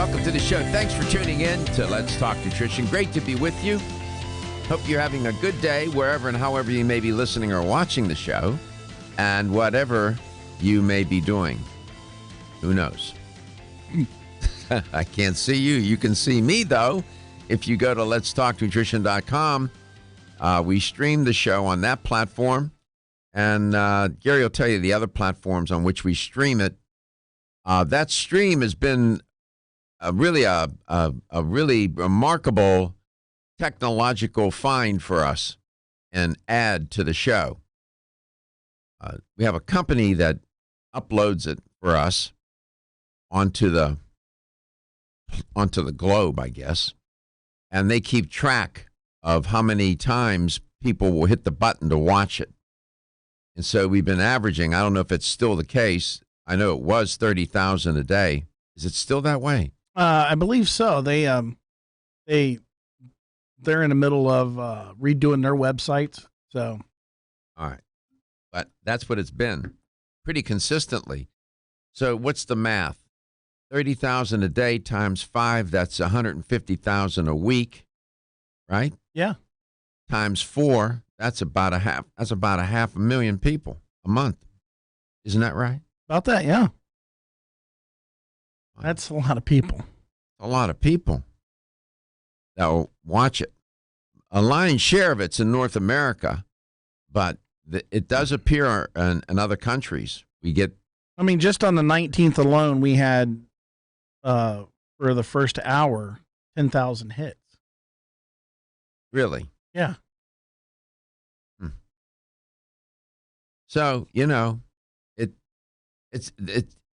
Welcome to the show. Thanks for tuning in to Let's Talk Nutrition. Great to be with you. Hope you're having a good day wherever and however you may be listening or watching the show, and whatever you may be doing. Who knows? I can't see you. You can see me, though. If you go to letstalknutrition.com, we stream the show on that platform. And Gary will tell you the other platforms on which we stream it. That stream has been a really remarkable technological find for us and add to the show. We have a company that uploads it for us onto the globe, I guess, and they keep track of how many times people will hit the button to watch it. And so we've been averaging, I don't know if it's still the case. I know it was 30,000 a day. Is it still that way? I believe so. They're in the middle of redoing their websites. So, all right, but that's what it's been pretty consistently. So what's the math? 30,000 a day times 5, that's 150,000 a week, right? Yeah. Times 4, that's about a half. That's about 500,000 people a month. Isn't that right? About that, yeah. That's a lot of people. A lot of people that will watch it. A lion's share of it's in North America, but it does appear in other countries. We get. I mean, just on the 19th alone, we had, for the first hour, 10,000 hits. Really? Yeah. So,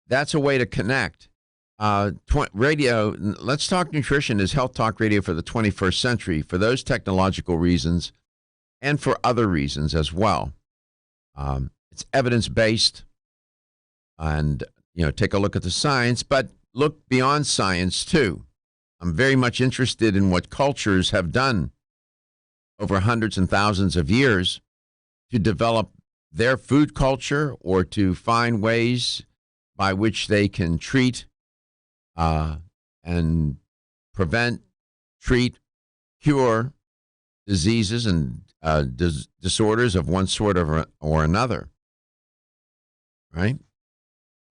that's a way to connect. Radio, Let's Talk Nutrition is health talk radio for the 21st century for those technological reasons and for other reasons as well. It's evidence-based and, take a look at the science, but look beyond science too. I'm very much interested in what cultures have done over hundreds and thousands of years to develop their food culture or to find ways by which they can treat and prevent, treat, cure diseases and disorders of one sort or another, right?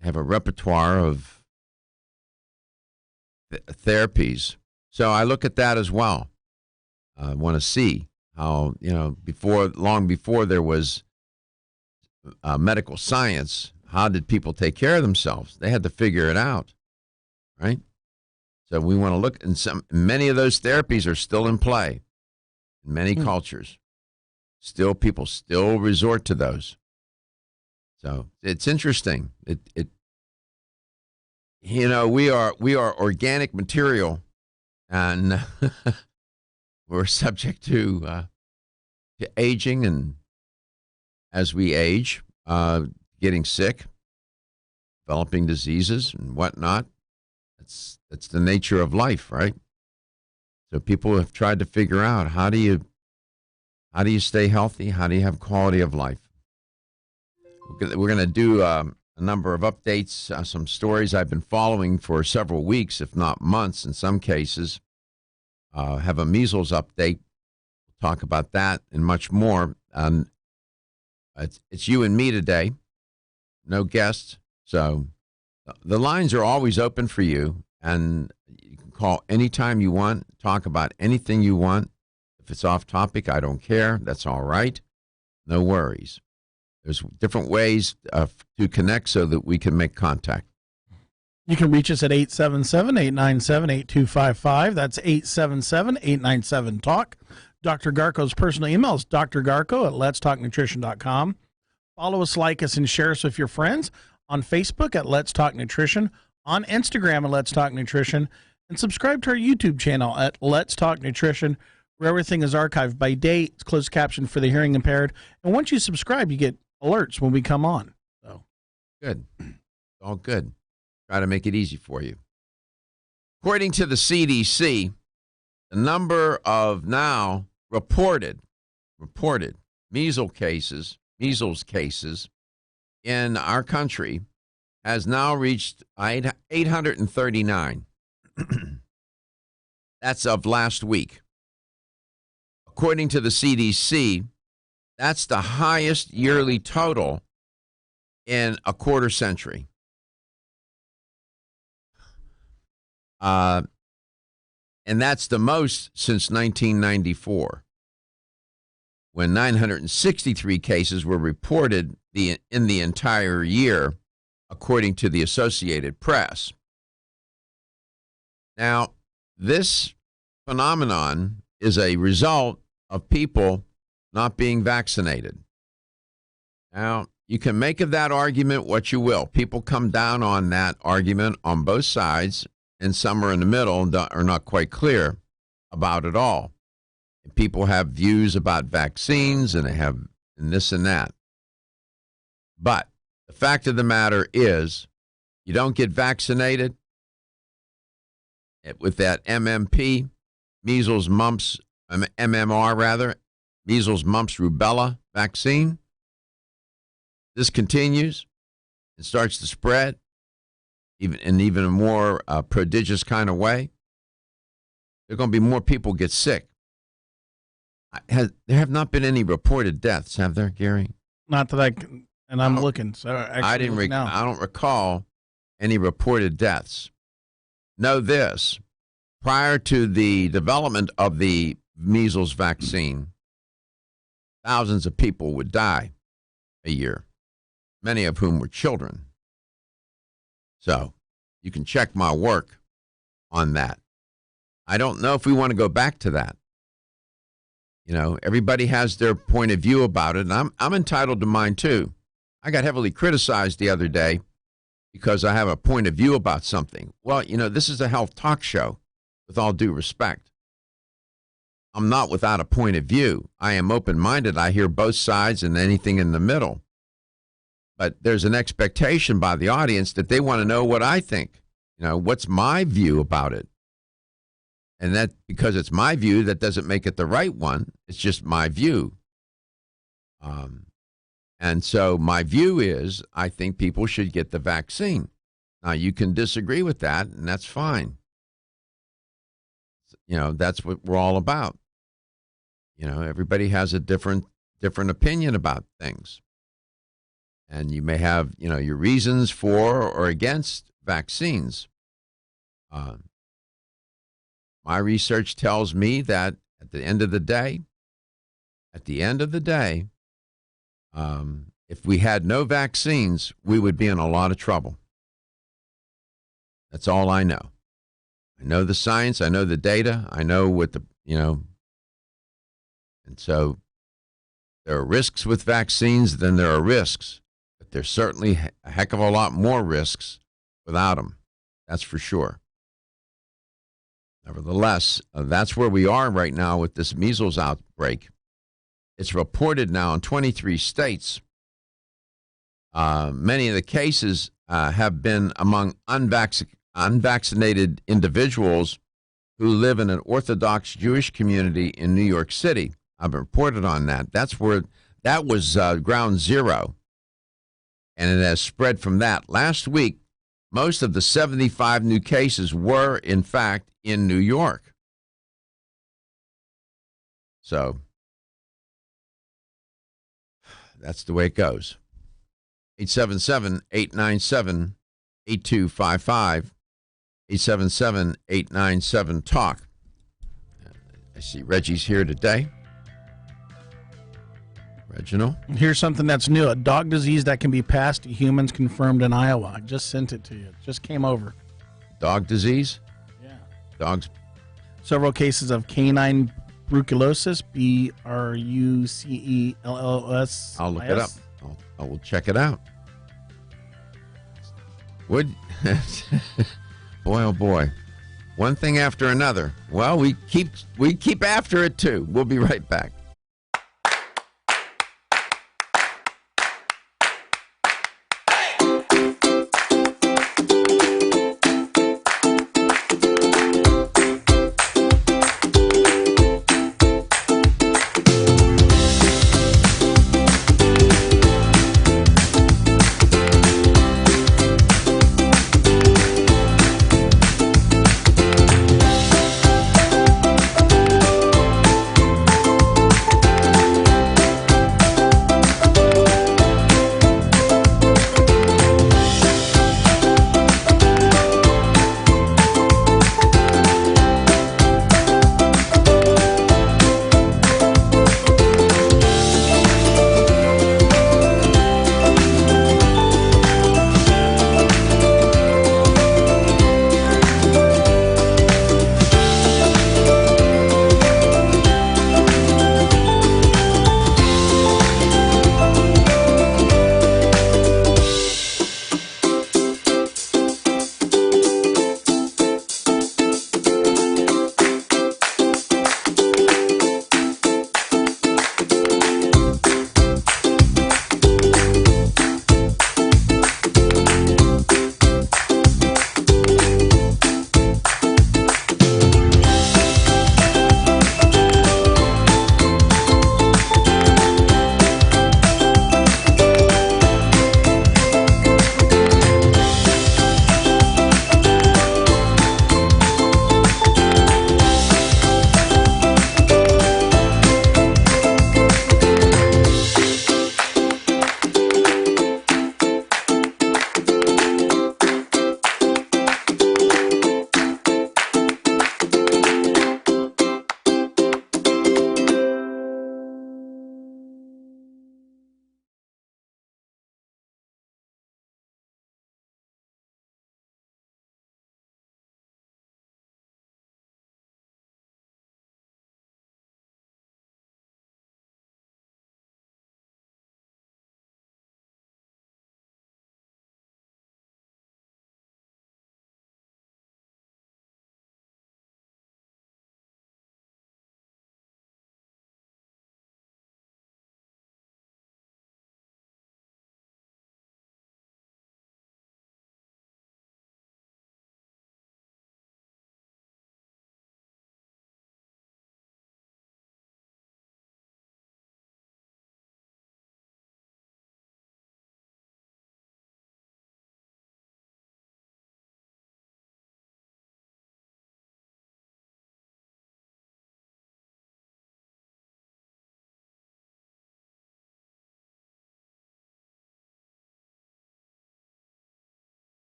Have a repertoire of therapies. So I look at that as well. I want to see how, long before there was medical science, how did people take care of themselves? They had to figure it out, right? So we want to look, and many of those therapies are still in play in many cultures. People still resort to those. So it's interesting. We are organic material, and we're subject to aging, and as we age, getting sick, developing diseases and whatnot. That's the nature of life, right? So people have tried to figure out how do you stay healthy? How do you have quality of life? We're going to do a number of updates, some stories I've been following for several weeks, if not months in some cases. Have a measles update. We'll talk about that and much more. It's you and me today. No guests. So the lines are always open for you, and you can call anytime you want, talk about anything you want. If it's off topic, I don't care. That's all right. No worries. There's different ways to connect so that we can make contact. You can reach us at 877-897-8255. That's 877-897-TALK. Dr. Garko's personal email is drgarko@letstalknutrition.com. Follow us, like us, and share us with your friends on Facebook at Let's Talk Nutrition, on Instagram at Let's Talk Nutrition, and subscribe to our YouTube channel at Let's Talk Nutrition, where everything is archived by date. It's closed caption for the hearing impaired. And once you subscribe, you get alerts when we come on. So good. All good. Try to make it easy for you. According to the CDC, the number of now reported measles cases in our country has now reached 839. That's of last week. According to the CDC, that's the highest yearly total in a quarter century. And that's the most since 1994, when 963 cases were reported in the entire year, according to the Associated Press. Now, this phenomenon is a result of people not being vaccinated. Now, you can make of that argument what you will. People come down on that argument on both sides, and some are in the middle and are not quite clear about it all. And people have views about vaccines, and they have this and that. But the fact of the matter is, you don't get vaccinated with that MMP, measles, mumps, MMR rather, measles, mumps, rubella vaccine. This continues and starts to spread in even a more prodigious kind of way. There are going to be more people get sick. There have not been any reported deaths, have there, Gary? Not that I can, and I'm looking. So I don't recall any reported deaths. Know this: prior to the development of the measles vaccine, thousands of people would die a year, many of whom were children. So you can check my work on that. I don't know if we want to go back to that. You know, everybody has their point of view about it, and I'm entitled to mine too. I got heavily criticized the other day because I have a point of view about something. Well, you know, this is a health talk show, with all due respect. I'm not without a point of view. I am open-minded. I hear both sides and anything in the middle. But there's an expectation by the audience that they want to know what I think. You know, what's my view about it? And that, because it's my view, that doesn't make it the right one. It's just my view. And so my view is, I think people should get the vaccine. Now, you can disagree with that, and that's fine. You know, that's what we're all about. You know, everybody has a different opinion about things. And you may have, you know, your reasons for or against vaccines. My research tells me that at the end of the day, if we had no vaccines, we would be in a lot of trouble. That's all I know. I know the science. I know the data. I know what and so there are risks with vaccines than there are risks, but there's certainly a heck of a lot more risks without them. That's for sure. Nevertheless, that's where we are right now with this measles outbreak. It's reported now in 23 states. Many of the cases have been among unvaccinated individuals who live in an Orthodox Jewish community in New York City. I've reported on that. That was ground zero, and it has spread from that. Last week, most of the 75 new cases were, in fact, in New York. So that's the way it goes. 877-897-8255. 877-897-TALK. I see Reggie's here today. Reginald? Here's something that's new. A dog disease that can be passed to humans confirmed in Iowa. I just sent it to you. It just came over. Dog disease? Yeah. Dogs. Several cases of canine brucellosis, BRUCELLOS. I'll look it up. I will check it out. Would boy, oh boy. One thing after another. Well, we keep after it too. We'll be right back.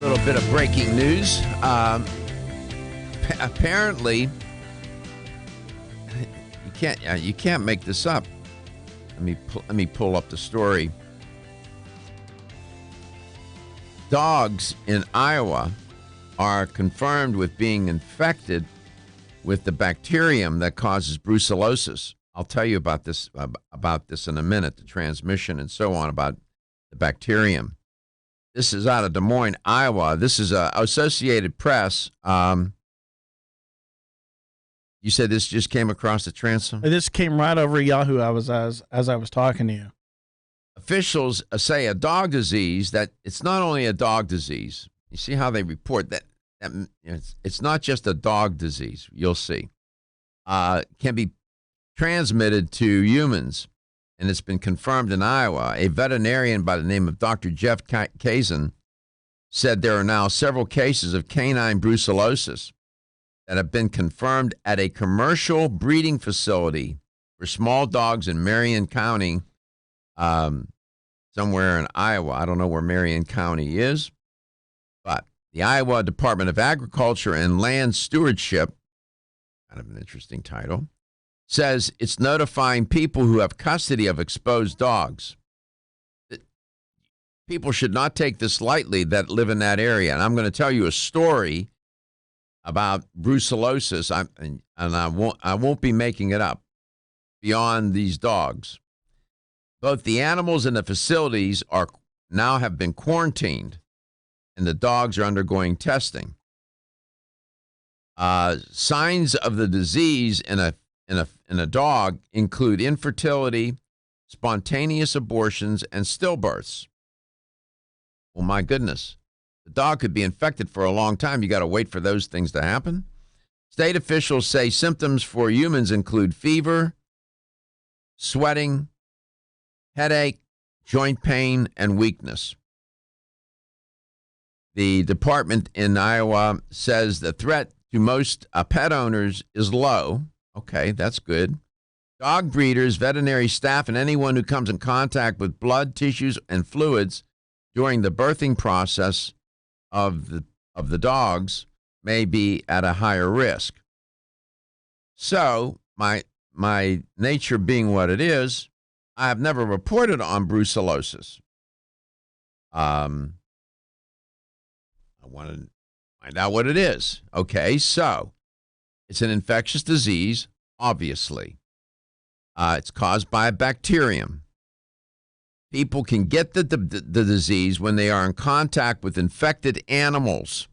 A little bit of breaking news. Apparently, you can't make this up. Let me pull up the story. Dogs in Iowa are confirmed with being infected with the bacterium that causes brucellosis. I'll tell you about this in a minute, the transmission and so on about the bacterium. This is out of Des Moines, Iowa. This is Associated Press. You said this just came across the transom? This came right over Yahoo as I was talking to you. Officials say a dog disease that it's not only a dog disease. You see how they report that it's not just a dog disease. You'll see. Can be transmitted to humans, and it's been confirmed in Iowa. A veterinarian by the name of Dr. Jeff Kazin said there are now several cases of canine brucellosis that have been confirmed at a commercial breeding facility for small dogs in Marion County, somewhere in Iowa. I don't know where Marion County is, but the Iowa Department of Agriculture and Land Stewardship, kind of an interesting title, says it's notifying people who have custody of exposed dogs. People should not take this lightly that live in that area. And I'm going to tell you a story about brucellosis, and I won't be making it up, beyond these dogs. Both the animals and the facilities now have been quarantined, and the dogs are undergoing testing. Signs of the disease in a dog include infertility, spontaneous abortions, and stillbirths. Well, my goodness. The dog could be infected for a long time. You got to wait for those things to happen. State officials say symptoms for humans include fever, sweating, headache, joint pain, and weakness. The department in Iowa says the threat to most pet owners is low. Okay, that's good. Dog breeders, veterinary staff, and anyone who comes in contact with blood, tissues, and fluids during the birthing process of the dogs may be at a higher risk. So, my nature being what it is, I have never reported on brucellosis. I want to find out what it is. Okay, so it's an infectious disease, obviously. It's caused by a bacterium. People can get the disease when they are in contact with infected animals,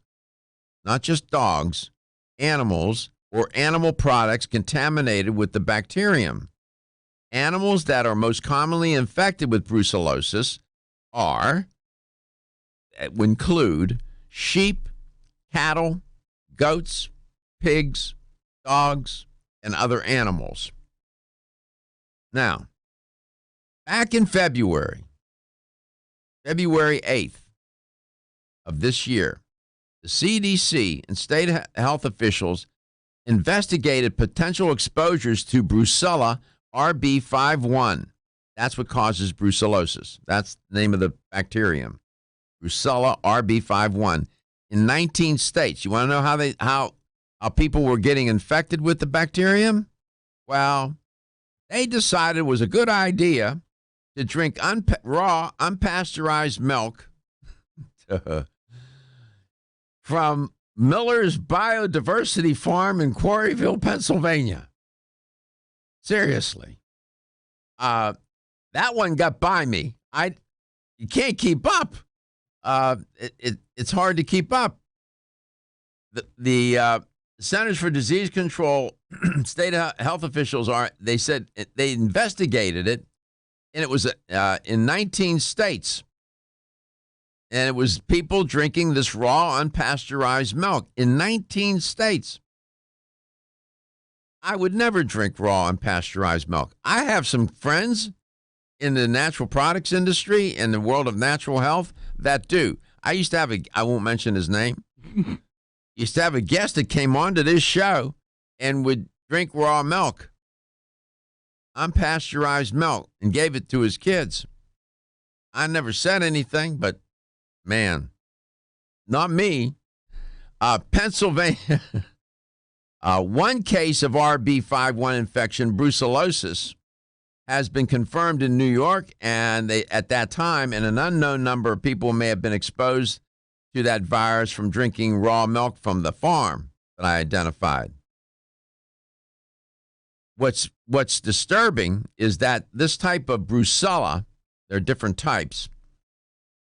not just dogs, animals, or animal products contaminated with the bacterium. Animals that are most commonly infected with brucellosis include sheep, cattle, goats, pigs, dogs, and other animals. Now, back in February 8th of this year, the CDC and state health officials investigated potential exposures to Brucella RB51. That's what causes brucellosis. That's the name of the bacterium. Brucella RB51 in 19 states. You want to know how people were getting infected with the bacterium? Well, they decided it was a good idea to drink raw, unpasteurized milk from Miller's Biodiversity Farm in Quarryville, Pennsylvania. Seriously. That one got by me. You can't keep up. It's hard to keep up. The Centers for Disease Control, state health officials said they investigated it, and it was in 19 states. And it was people drinking this raw, unpasteurized milk in 19 states. I would never drink raw, unpasteurized milk. I have some friends in the natural products industry and the world of natural health that do. I used to have I won't mention his name, used to have a guest that came on to this show and would drink raw milk, unpasteurized milk, and gave it to his kids. I never said anything, but man, not me. Pennsylvania, one case of RB51 infection, brucellosis, has been confirmed in New York, and at that time, and an unknown number of people may have been exposed to that virus from drinking raw milk from the farm that I identified. What's disturbing is that this type of brucella, there are different types,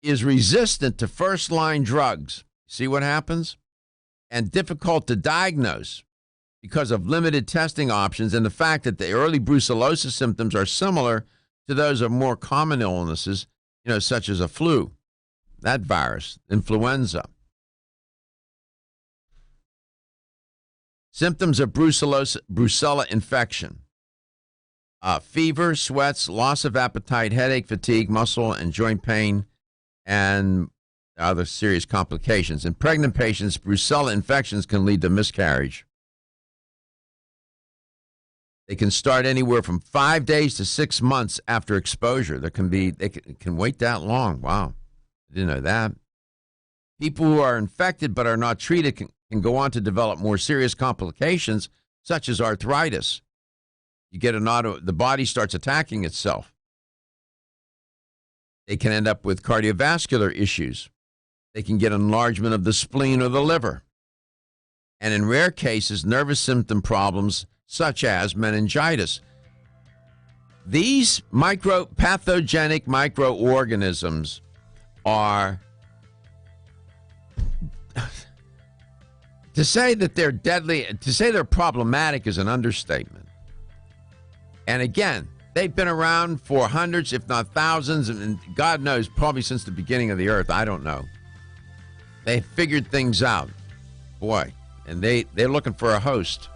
is resistant to first-line drugs. See what happens? And difficult to diagnose because of limited testing options and the fact that the early brucellosis symptoms are similar to those of more common illnesses, such as a flu, that virus, influenza. Symptoms of brucella infection: fever, sweats, loss of appetite, headache, fatigue, muscle and joint pain, and other serious complications. In pregnant patients, brucella infections can lead to miscarriage. They can start anywhere from 5 days to 6 months after exposure. They can wait that long. Wow, I didn't know that. People who are infected but are not treated can go on to develop more serious complications, such as arthritis. You get the body starts attacking itself. They can end up with cardiovascular issues. They can get enlargement of the spleen or the liver. And in rare cases, nervous system problems such as meningitis. These pathogenic microorganisms are, to say that they're deadly, to say they're problematic is an understatement. And again, they've been around for hundreds, if not thousands, and God knows, probably since the beginning of the earth. I don't know. They figured things out. Boy, and they're looking for a host.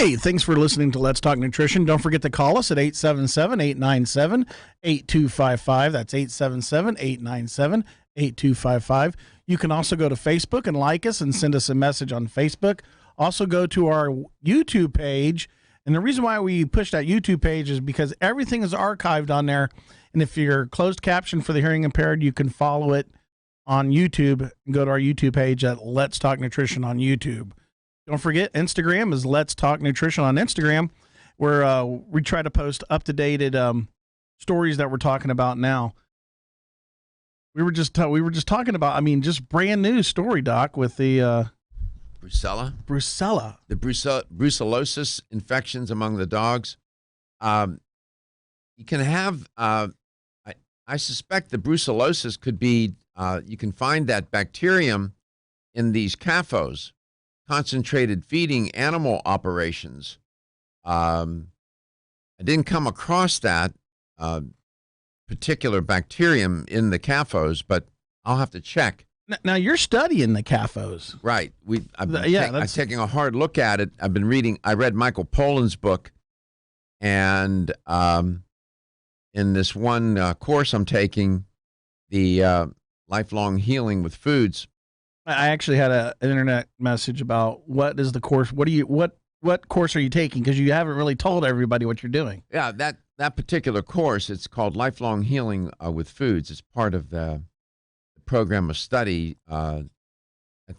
Hey, thanks for listening to Let's Talk Nutrition. Don't forget to call us at 877-897-8255. That's 877-897-8255. You can also go to Facebook and like us and send us a message on Facebook. Also go to our YouTube page. And the reason why we push that YouTube page is because everything is archived on there. And if you're closed caption for the hearing impaired, you can follow it on YouTube and go to our YouTube page at Let's Talk Nutrition on YouTube. Don't forget, Instagram is Let's Talk Nutrition on Instagram, where we try to post up-to-date stories that we're talking about now. We were just talking about, just brand new story, Doc, with the Brucella. Brucella. The brucellosis infections among the dogs. You can have, I suspect the brucellosis could be, you can find that bacterium in these CAFOs, concentrated feeding animal operations. I didn't come across that particular bacterium in the CAFOs, but I'll have to check. Now you're studying the CAFOs, right? I'm taking a hard look at it. I read Michael Pollan's book, and in this one course I'm taking, the lifelong healing with foods. I actually had an internet message about what is the course. What course are you taking? Because you haven't really told everybody what you're doing. Yeah, that particular course, it's called Lifelong Healing with Foods. It's part of the program of study at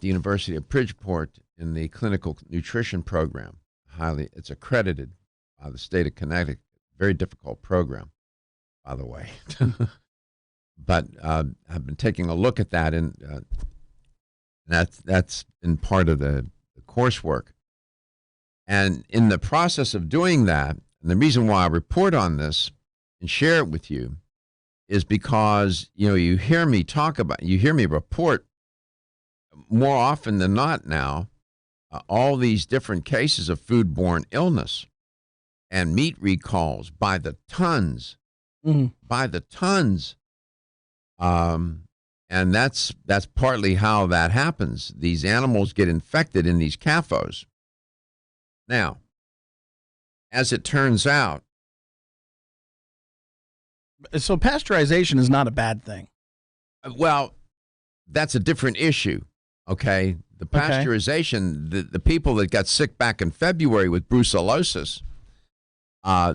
the University of Bridgeport in the clinical nutrition program. It's accredited by the state of Connecticut. Very difficult program, by the way. But I've been taking a look at that, and that's been part of the coursework. And in the process of doing that, and the reason why I report on this and share it with you is because, you hear me report more often than not now, all these different cases of foodborne illness and meat recalls by the tons, by the tons. And that's partly how that happens. These animals get infected in these CAFOs. Now, as it turns out, so pasteurization is not a bad thing. Well, that's a different issue. Okay, the pasteurization, the people that got sick back in February with brucellosis,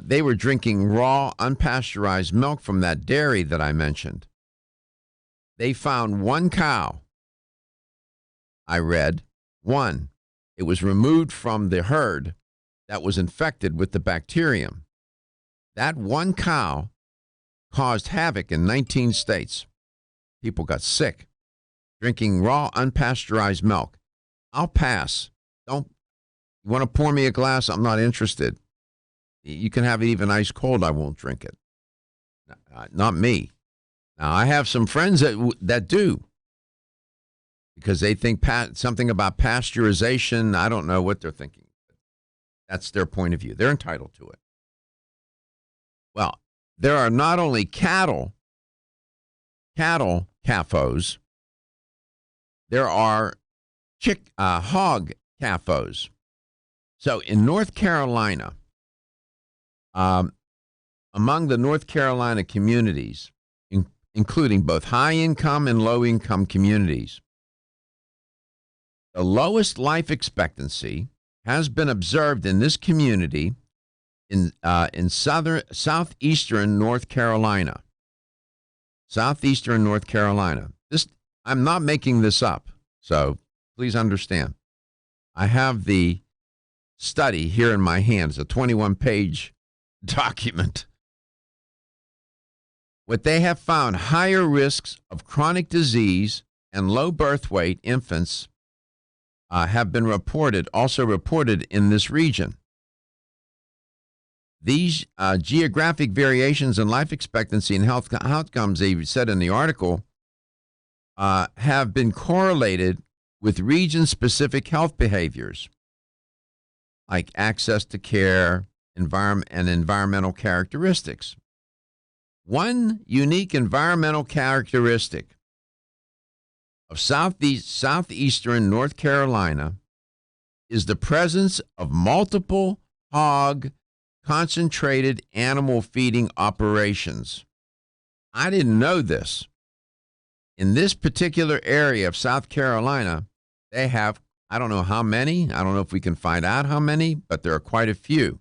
they were drinking raw, unpasteurized milk from that dairy that I mentioned. They found one cow, I read, one. It was removed from the herd that was infected with the bacterium. That one cow caused havoc in 19 states. People got sick drinking raw, unpasteurized milk. I'll pass. You want to pour me a glass? I'm not interested. You can have it even ice cold. I won't drink it. Not me. Now, I have some friends that do, because they think something about pasteurization. I don't know what they're thinking. That's their point of view. They're entitled to it. Well, there are not only cattle CAFOs, there are hog CAFOs. So in North Carolina, among the North Carolina communities, including both high-income and low-income communities, the lowest life expectancy has been observed in this community in southeastern North Carolina. Southeastern North Carolina. I'm not making this up, so please understand. I have the study here in my hands, a 21-page document. What they have found, higher risks of chronic disease and low birth weight infants have been also reported in this region. These geographic variations in life expectancy and health outcomes, they said in the article, have been correlated with region-specific health behaviors, like access to care, and environmental characteristics. One unique environmental characteristic of southeastern North Carolina is the presence of multiple hog concentrated animal feeding operations. I didn't know this. In this particular area of South Carolina, they have, I don't know how many. I don't know if we can find out how many, but there are quite a few.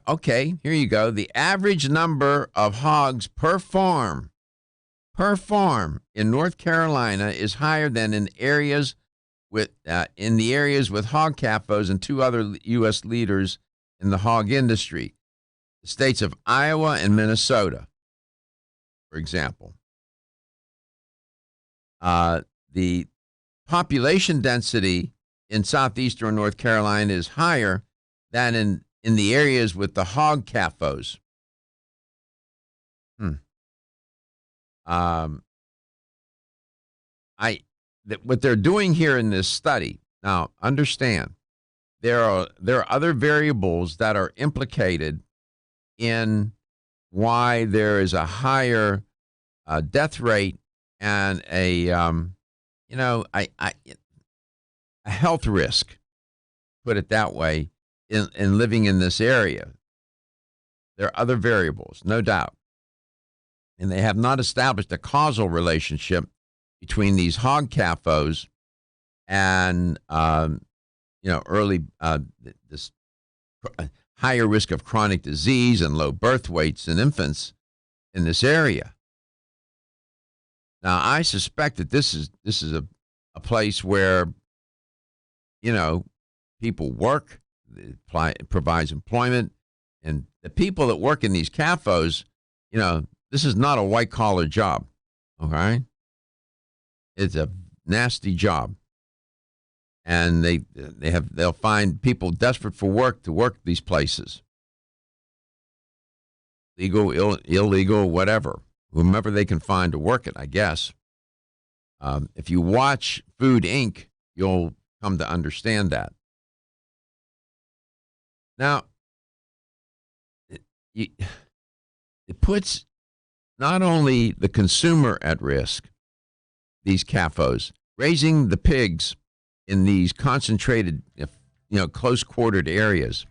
Okay, here you go. The average number of hogs per farm in North Carolina is higher than in areas with the areas with hog CAFOs and two other U.S. leaders in the hog industry, the states of Iowa and Minnesota, for example. The population density in southeastern North Carolina is higher than in the areas with the hog CAFOs. What they're doing here in this study, now understand, there are other variables that are implicated in why there is a higher death rate and a health risk, put it that way, in living in this area. There are other variables, no doubt. And they have not established a causal relationship between these hog CAFOs and this higher risk of chronic disease and low birth weights in infants in this area. Now, I suspect that this is a place where, people work, it provides employment, and the people that work in these CAFOs, this is not a white-collar job, okay? It's a nasty job. And they'll find people desperate for work to work these places. Legal, illegal, whatever. Whomever they can find to work it, I guess. If you watch Food Inc., you'll come to understand that. Now, it puts not only the consumer at risk, these CAFOs, raising the pigs in these concentrated, close-quartered areas,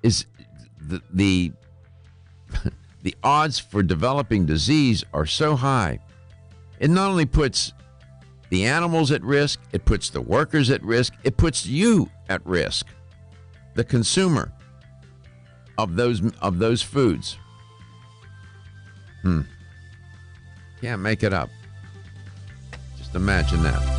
is the odds for developing disease are so high. It not only puts the animals at risk, it puts the workers at risk, it puts you at risk, the consumer of those foods. Can't make it up. Just imagine that.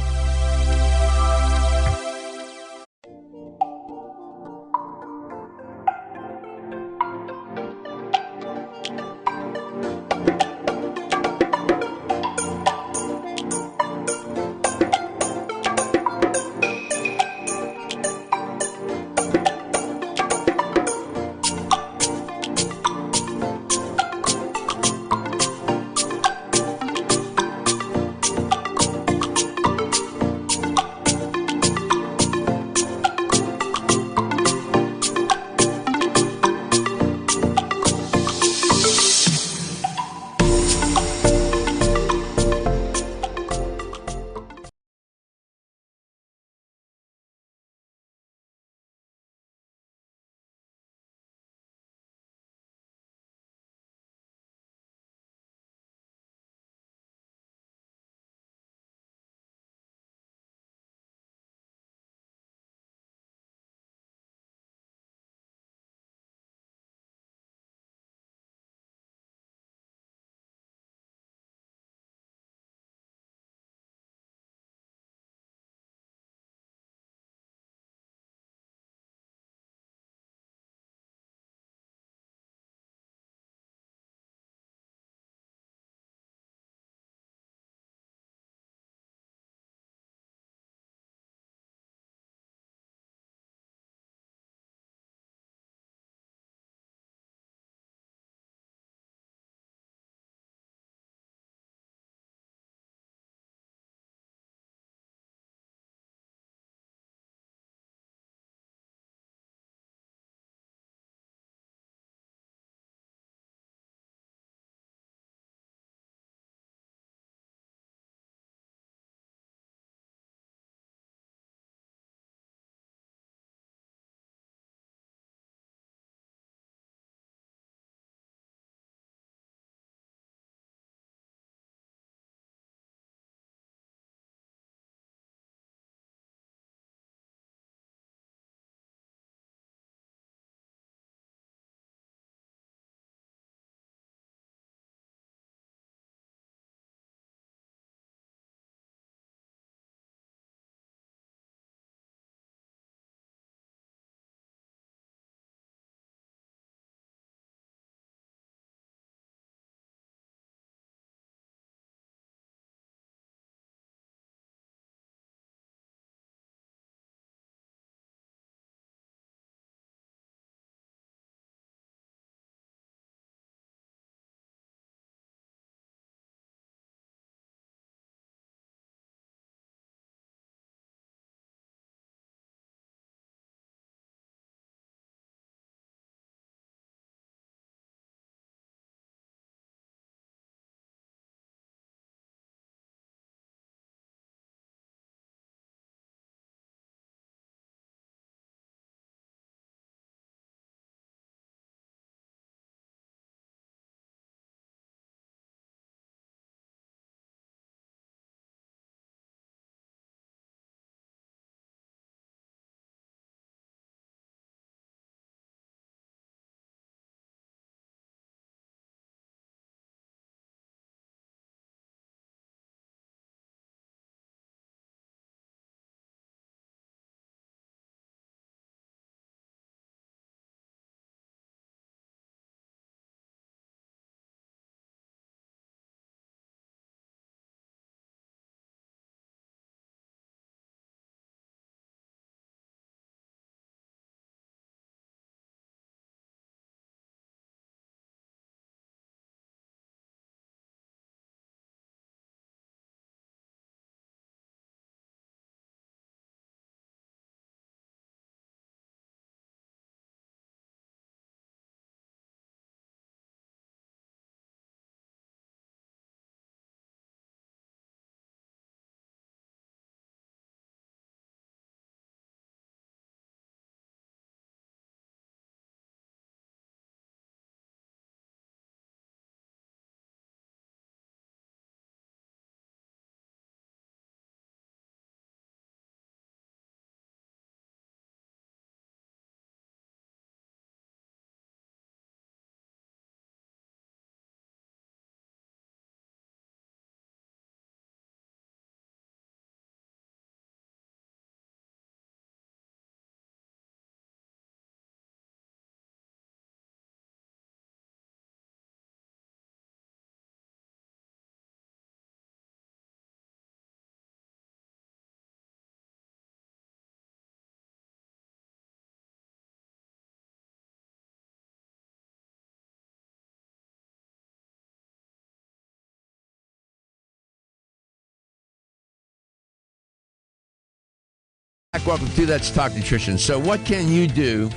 Welcome to Let's Talk Nutrition. So what can you do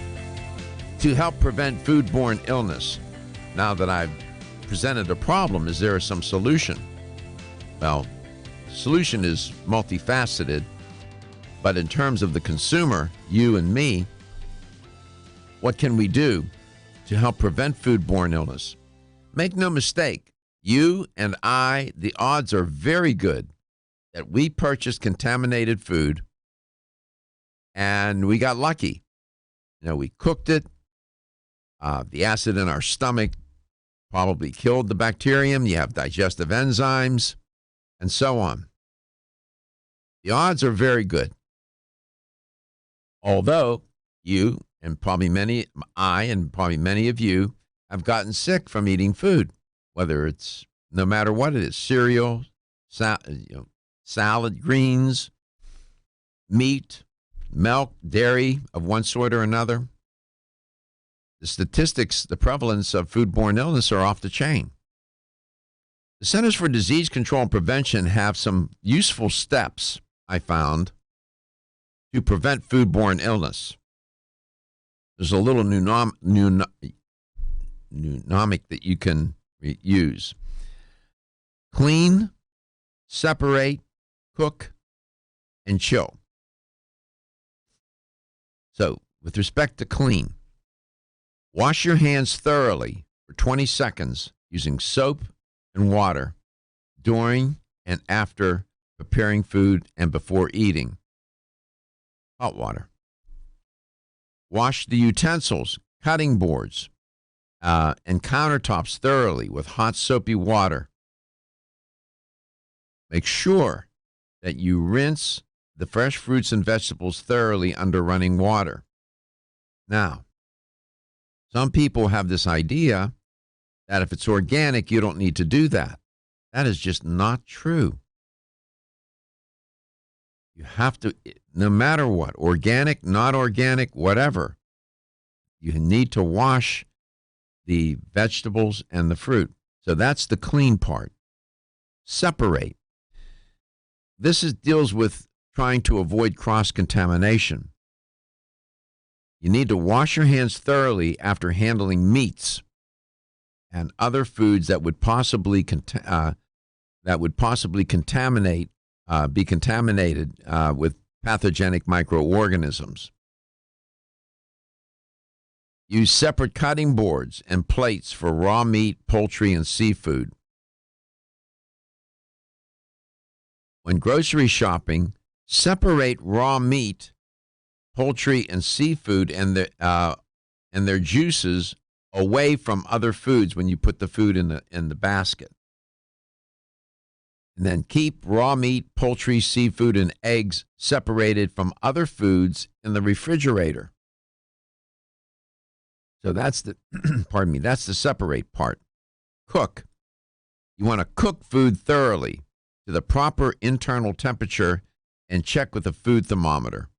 to help prevent foodborne illness? Now that I've presented a problem, is there some solution? Well, the solution is multifaceted, but in terms of the consumer, you and me, what can we do to help prevent foodborne illness? Make no mistake, you and I, the odds are very good that we purchased contaminated food and we got lucky. You know, we cooked it. The acid in our stomach probably killed the bacterium. You have digestive enzymes and so on. The odds are very good. Although you and probably many of you have gotten sick from eating food, whether it's no matter what it is, cereal, salad, greens, meat, milk, dairy of one sort or another. The statistics, the prevalence of foodborne illness are off the chain. The Centers for Disease Control and Prevention have some useful steps, I found, to prevent foodborne illness. There's a little mnemonic that you can use. Clean, separate, cook, and chill. So, with respect to clean, wash your hands thoroughly for 20 seconds using soap and water during and after preparing food and before eating. Hot water. Wash the utensils, cutting boards, and countertops thoroughly with hot soapy water. Make sure that you rinse the fresh fruits and vegetables thoroughly under running water. Now, some people have this idea that if it's organic, you don't need to do that. That is just not true. You have to, no matter what, organic, not organic, whatever, you need to wash the vegetables and the fruit. So that's the clean part. Separate. This deals with trying to avoid cross-contamination. You need to wash your hands thoroughly after handling meats and other foods that would possibly be contaminated with pathogenic microorganisms. Use separate cutting boards and plates for raw meat, poultry, and seafood. When grocery shopping, separate raw meat, poultry, and seafood and their juices away from other foods when you put the food in the basket. And then keep raw meat, poultry, seafood, and eggs separated from other foods in the refrigerator. So that's the that's the separate part. Cook. You want to cook food thoroughly to the proper internal temperature and check with a food thermometer.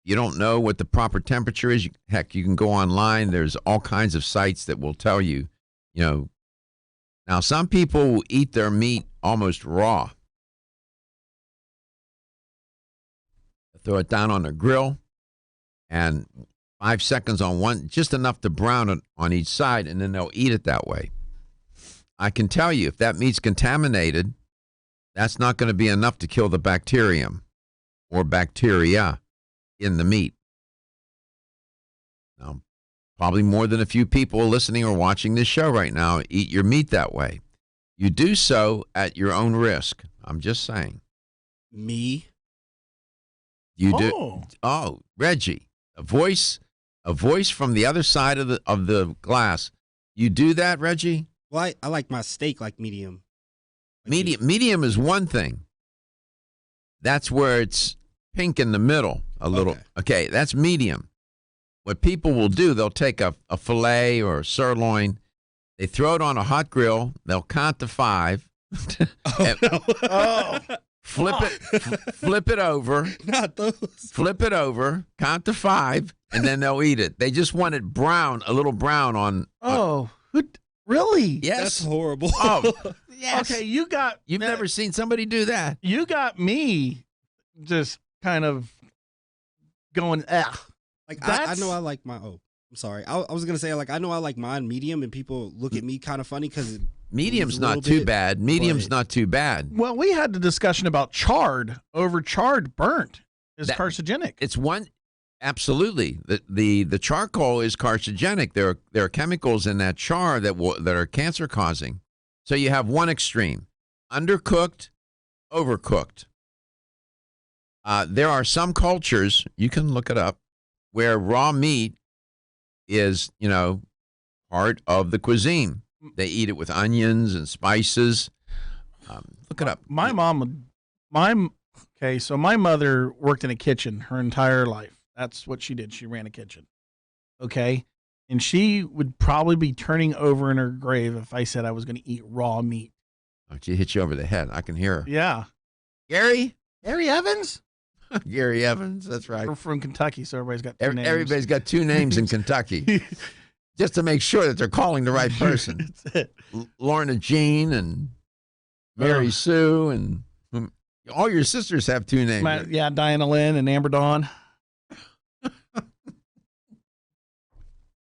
You don't know what the proper temperature is, heck, you can go online. There's all kinds of sites that will tell you, Now, some people will eat their meat almost raw. Throw it down on the grill and 5 seconds on one, just enough to brown it on each side, and then they'll eat it that way. I can tell you, if that meat's contaminated, that's not going to be enough to kill the bacterium or bacteria in the meat. Now, probably more than a few people listening or watching this show right now eat your meat that way. You do so at your own risk. I'm just saying. Me? You do? Oh, Reggie, a voice from the other side of the glass. You do that, Reggie? Well, I like my steak like medium. Medium is one thing. That's where it's pink in the middle a little. Okay, that's medium. What people will do, they'll take a filet or a sirloin, they throw it on a hot grill, they'll count to 5. Flip it over. Not those. Flip it over, count to 5, and then they'll eat it. They just want it brown, a little brown on. Really? Yes. That's horrible. Oh, yes. Okay, You've never seen somebody do that. You got me just kind of going, Like I That's- know I like my. Oh, I'm sorry. I was gonna say like I know I like mine medium, and people look at me kind of funny because Medium's a little not too bit, bad. Medium's but- not too bad. well, we had the discussion about charred burnt is That- carcinogenic. It's one, absolutely. The charcoal is carcinogenic. There are chemicals in that char that are cancer causing. So you have one extreme, undercooked, overcooked. There are some cultures, you can look it up, where raw meat is, part of the cuisine. They eat it with onions and spices. Look it up. My mom, so my mother worked in a kitchen her entire life. That's what she did. She ran a kitchen. Okay. And she would probably be turning over in her grave if I said I was going to eat raw meat. Oh, she hit you over the head. I can hear her. Yeah. Gary? Harry Evans? Gary Evans, that's right. We're from Kentucky, so everybody's got two names. Everybody's got two names in Kentucky, just to make sure that they're calling the right person. That's it. Lorna Jean and Mary Sue, and all your sisters have two names. Yeah, Diana Lynn and Amber Dawn.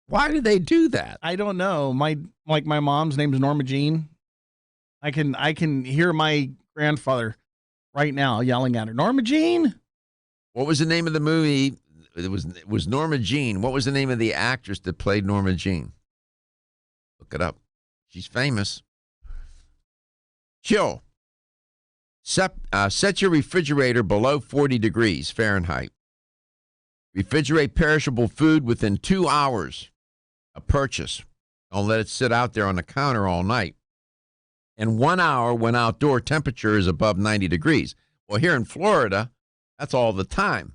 Why do they do that? I don't know. My mom's name's Norma Jean. I can hear my grandfather right now yelling at her, Norma Jean. What was the name of the movie? It was Norma Jean. What was the name of the actress that played Norma Jean? Look it up. She's famous. Chill. Set your refrigerator below 40 degrees Fahrenheit. Refrigerate perishable food within 2 hours of purchase. Don't let it sit out there on the counter all night. And 1 hour when outdoor temperature is above 90 degrees. Well, here in Florida, that's all the time.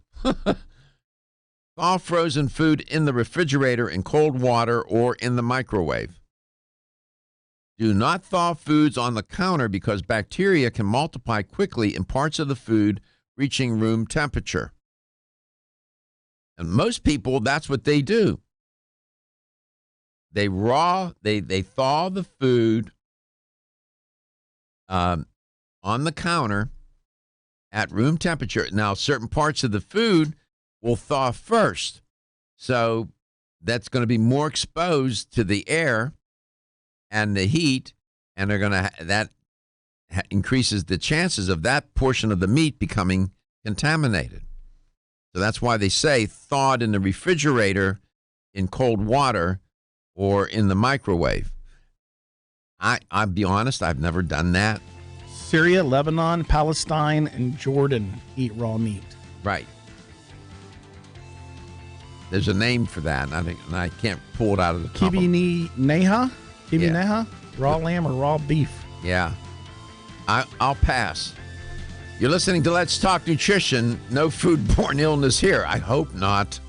Thaw frozen food in the refrigerator in cold water or in the microwave. Do not thaw foods on the counter because bacteria can multiply quickly in parts of the food reaching room temperature. And most people, that's what they do. They thaw the food on the counter at room temperature. Now, certain parts of the food will thaw first. So that's going to be more exposed to the air and the heat, and that increases the chances of that portion of the meat becoming contaminated. So that's why they say thawed in the refrigerator in cold water or in the microwave. I'll be honest, I've never done that. Syria, Lebanon, Palestine, and Jordan eat raw meat. Right. There's a name for that, and I can't pull it out of the top. Neha? Neha? Raw lamb or raw beef? Yeah. I'll pass. You're listening to Let's Talk Nutrition. No foodborne illness here. I hope not.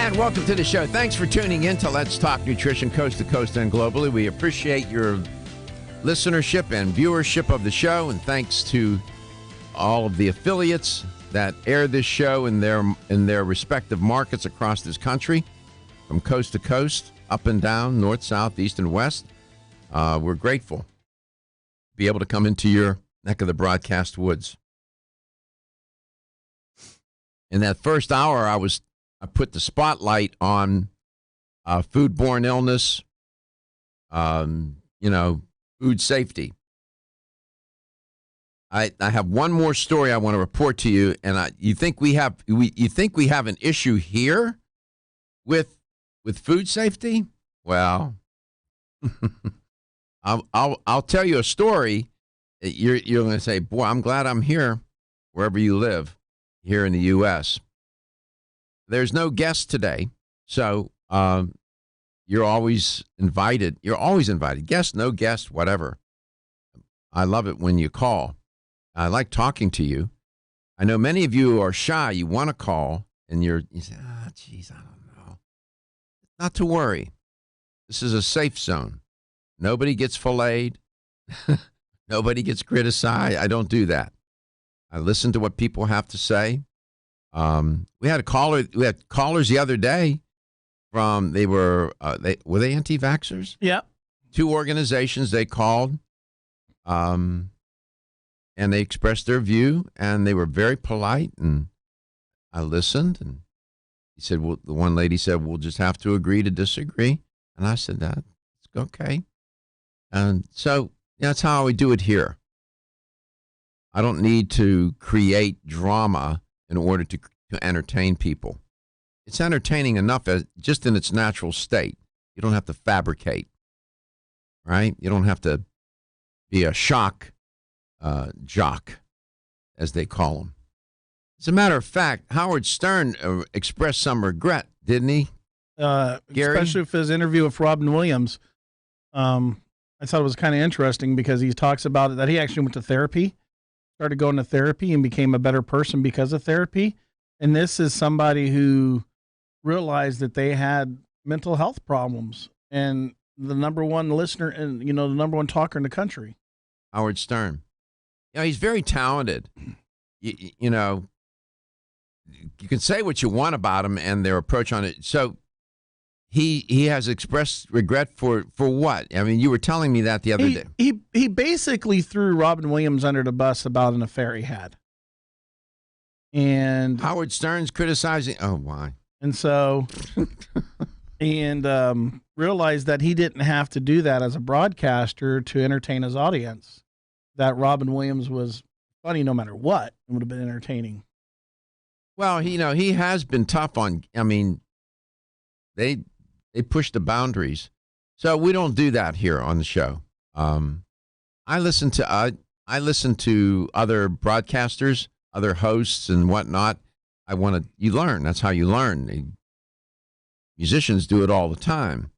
And welcome to the show. Thanks for tuning in to Let's Talk Nutrition, coast to coast and globally. We appreciate your listenership and viewership of the show, and thanks to all of the affiliates that air this show in their respective markets across this country, from coast to coast, up and down, north, south, east, and west. We're grateful to be able to come into your neck of the broadcast woods. In that first hour, I put the spotlight on foodborne illness, food safety. I have one more story I want to report to you, and you think we have an issue here with food safety? Well, I'll tell you a story. You're going to say, "Boy, I'm glad I'm here," wherever you live here in the U.S. There's no guest today, so you're always invited. You're always invited. Guest, no guest, whatever. I love it when you call. I like talking to you. I know many of you are shy. You want to call, and you say, geez, I don't know. Not to worry. This is a safe zone. Nobody gets filleted. Nobody gets criticized. I don't do that. I listen to what people have to say. We had callers the other day from, were they anti-vaxxers? Yeah. 2 organizations they called, and they expressed their view, and they were very polite, and I listened, and he said, well, the one lady said, we'll just have to agree to disagree. And I said, that's okay. And so that's how we do it here. I don't need to create drama in order to entertain people. It's entertaining enough just in its natural state. You don't have to fabricate, right? You don't have to be a shock jock, as they call them. As a matter of fact, Howard Stern expressed some regret, didn't he, Gary? Especially with his interview with Robin Williams. I thought it was kind of interesting because he talks about it, that he actually went to therapy, started going to therapy, and became a better person because of therapy. And this is somebody who realized that they had mental health problems, and the number one listener and, the number one talker in the country. Howard Stern. He's very talented. You can say what you want about him and their approach on it. So he has expressed regret for what? I mean, you were telling me that the other day. He basically threw Robin Williams under the bus about an affair he had. And Howard Stern's criticizing. Oh, why? And so, realized that he didn't have to do that as a broadcaster to entertain his audience. That Robin Williams was funny no matter what. It would have been entertaining. Well, he has been tough on. I mean, they push the boundaries, so we don't do that here on the show. I listen to other broadcasters, other hosts, and whatnot. You learn. That's how you learn. Musicians do it all the time.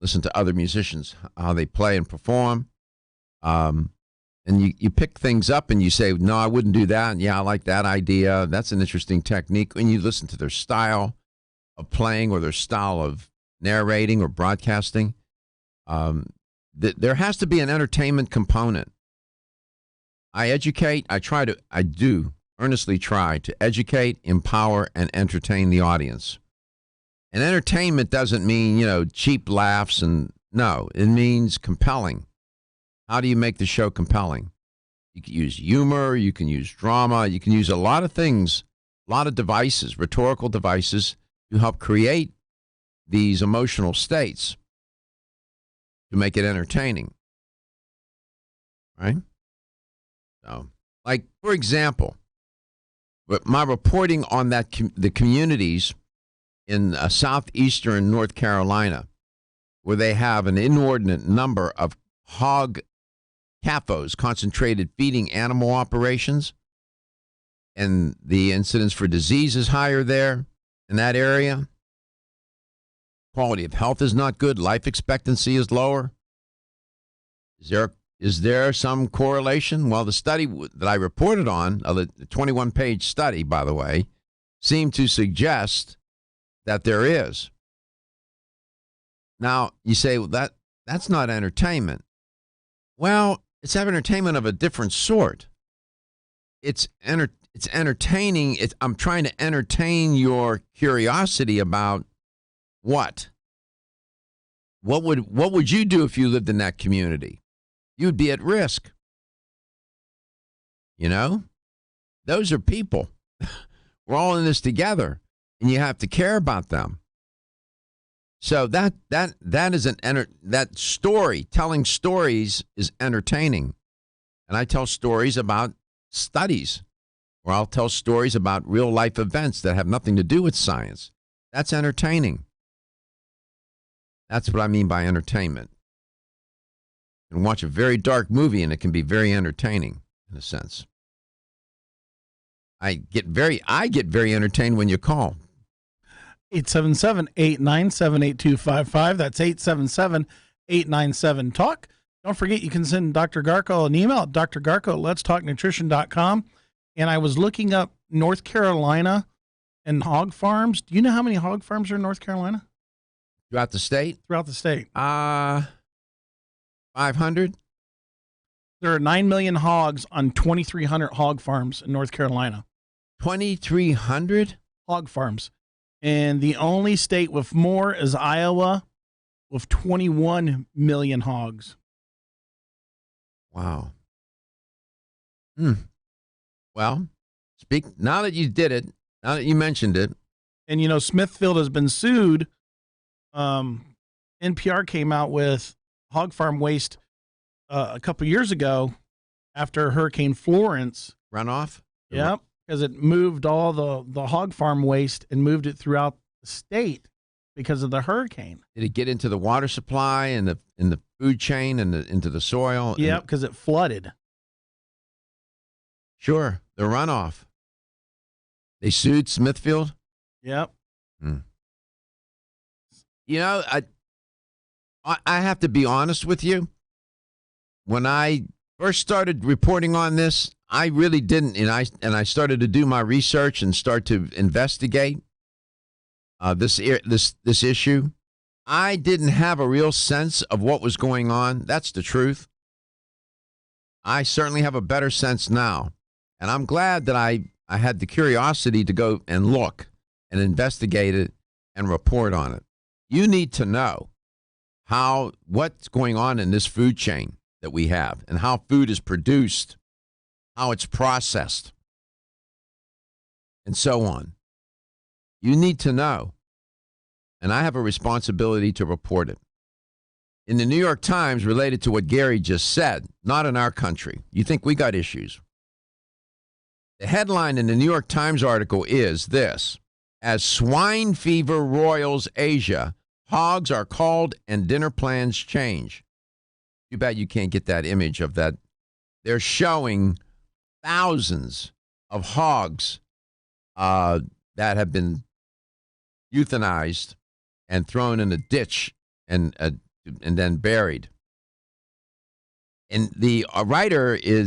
Listen to other musicians, how they play and perform. And you pick things up and you say, no, I wouldn't do that. And yeah, I like that idea. That's an interesting technique. When you listen to their style of playing or their style of narrating or broadcasting, there has to be an entertainment component. I do earnestly try to educate, empower, and entertain the audience. And entertainment doesn't mean, cheap laughs no, it means compelling. How do you make the show compelling? You can use humor, you can use drama, you can use a lot of things, a lot of devices, rhetorical devices to help create these emotional states to make it entertaining. Right? So, like, for example, my reporting on the communities in southeastern North Carolina, where they have an inordinate number of hog CAFOs, concentrated feeding animal operations, and the incidence for disease is higher there in that area. Quality of health is not good. Life expectancy is lower. Is there some correlation? Well, the study that I reported on, the 21-page study, by the way, seemed to suggest that there is. Now, you say, well, that's not entertainment. Well, it's entertainment of a different sort. It's entertaining. I'm trying to entertain your curiosity about what? What would you do if you lived in that community? You'd be at risk. You know? Those are people. We're all in this together, and you have to care about them. So that is that story, telling stories is entertaining. And I tell stories about studies, or I'll tell stories about real life events that have nothing to do with science. That's entertaining. That's what I mean by entertainment. You can watch a very dark movie and it can be very entertaining in a sense. I get very entertained when you call. 877-897-8255. That's 877-897-TALK. Don't forget, you can send Dr. Garko an email at drgarko@letstalknutrition.com. And I was looking up North Carolina and hog farms. Do you know how many hog farms are in North Carolina? Throughout the state? Throughout the state. 500? There are 9 million hogs on 2,300 hog farms in North Carolina. 2,300? Hog farms. And the only state with more is Iowa with 21 million hogs. Wow. Well, now that you did it, now that you mentioned it. And, Smithfield has been sued. NPR came out with hog farm waste a couple years ago after Hurricane Florence. Runoff? Yep, because it moved all the hog farm waste and moved it throughout the state because of the hurricane. Did it get into the water supply and the food chain and into the soil? Yep, because it flooded. Sure, the runoff. They sued Smithfield? Yep. I have to be honest with you. When I first started reporting on this, I really didn't, and I started to do my research and start to investigate this issue. I didn't have a real sense of what was going on. That's the truth. I certainly have a better sense now, and I'm glad that I had the curiosity to go and look and investigate it and report on it. You need to know what's going on in this food chain that we have and how food is produced, how it's processed, and so on. You need to know, and I have a responsibility to report it. In the New York Times, related to what Gary just said, not in our country. You think we got issues. The headline in the New York Times article is this: as swine fever roils Asia, hogs are called and dinner plans change. Too bad you can't get that image of that. They're showing thousands of hogs that have been euthanized and thrown in a ditch and then buried. And the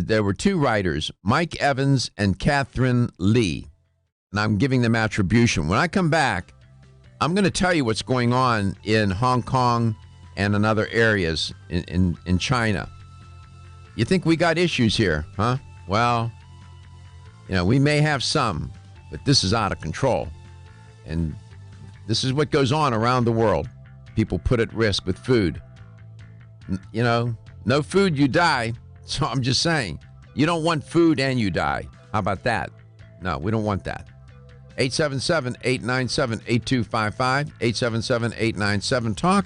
there were two writers, Mike Evans and Catherine Lee, and I'm giving them attribution. When I come back, I'm going to tell you what's going on in Hong Kong and in other areas in China. You think we got issues here, huh? Well, we may have some, but this is out of control. And this is what goes on around the world. People put at risk with food. No food, you die. So I'm just saying, you don't want food and you die. How about that? No, we don't want that. 877-897-8255, 877-897-TALK.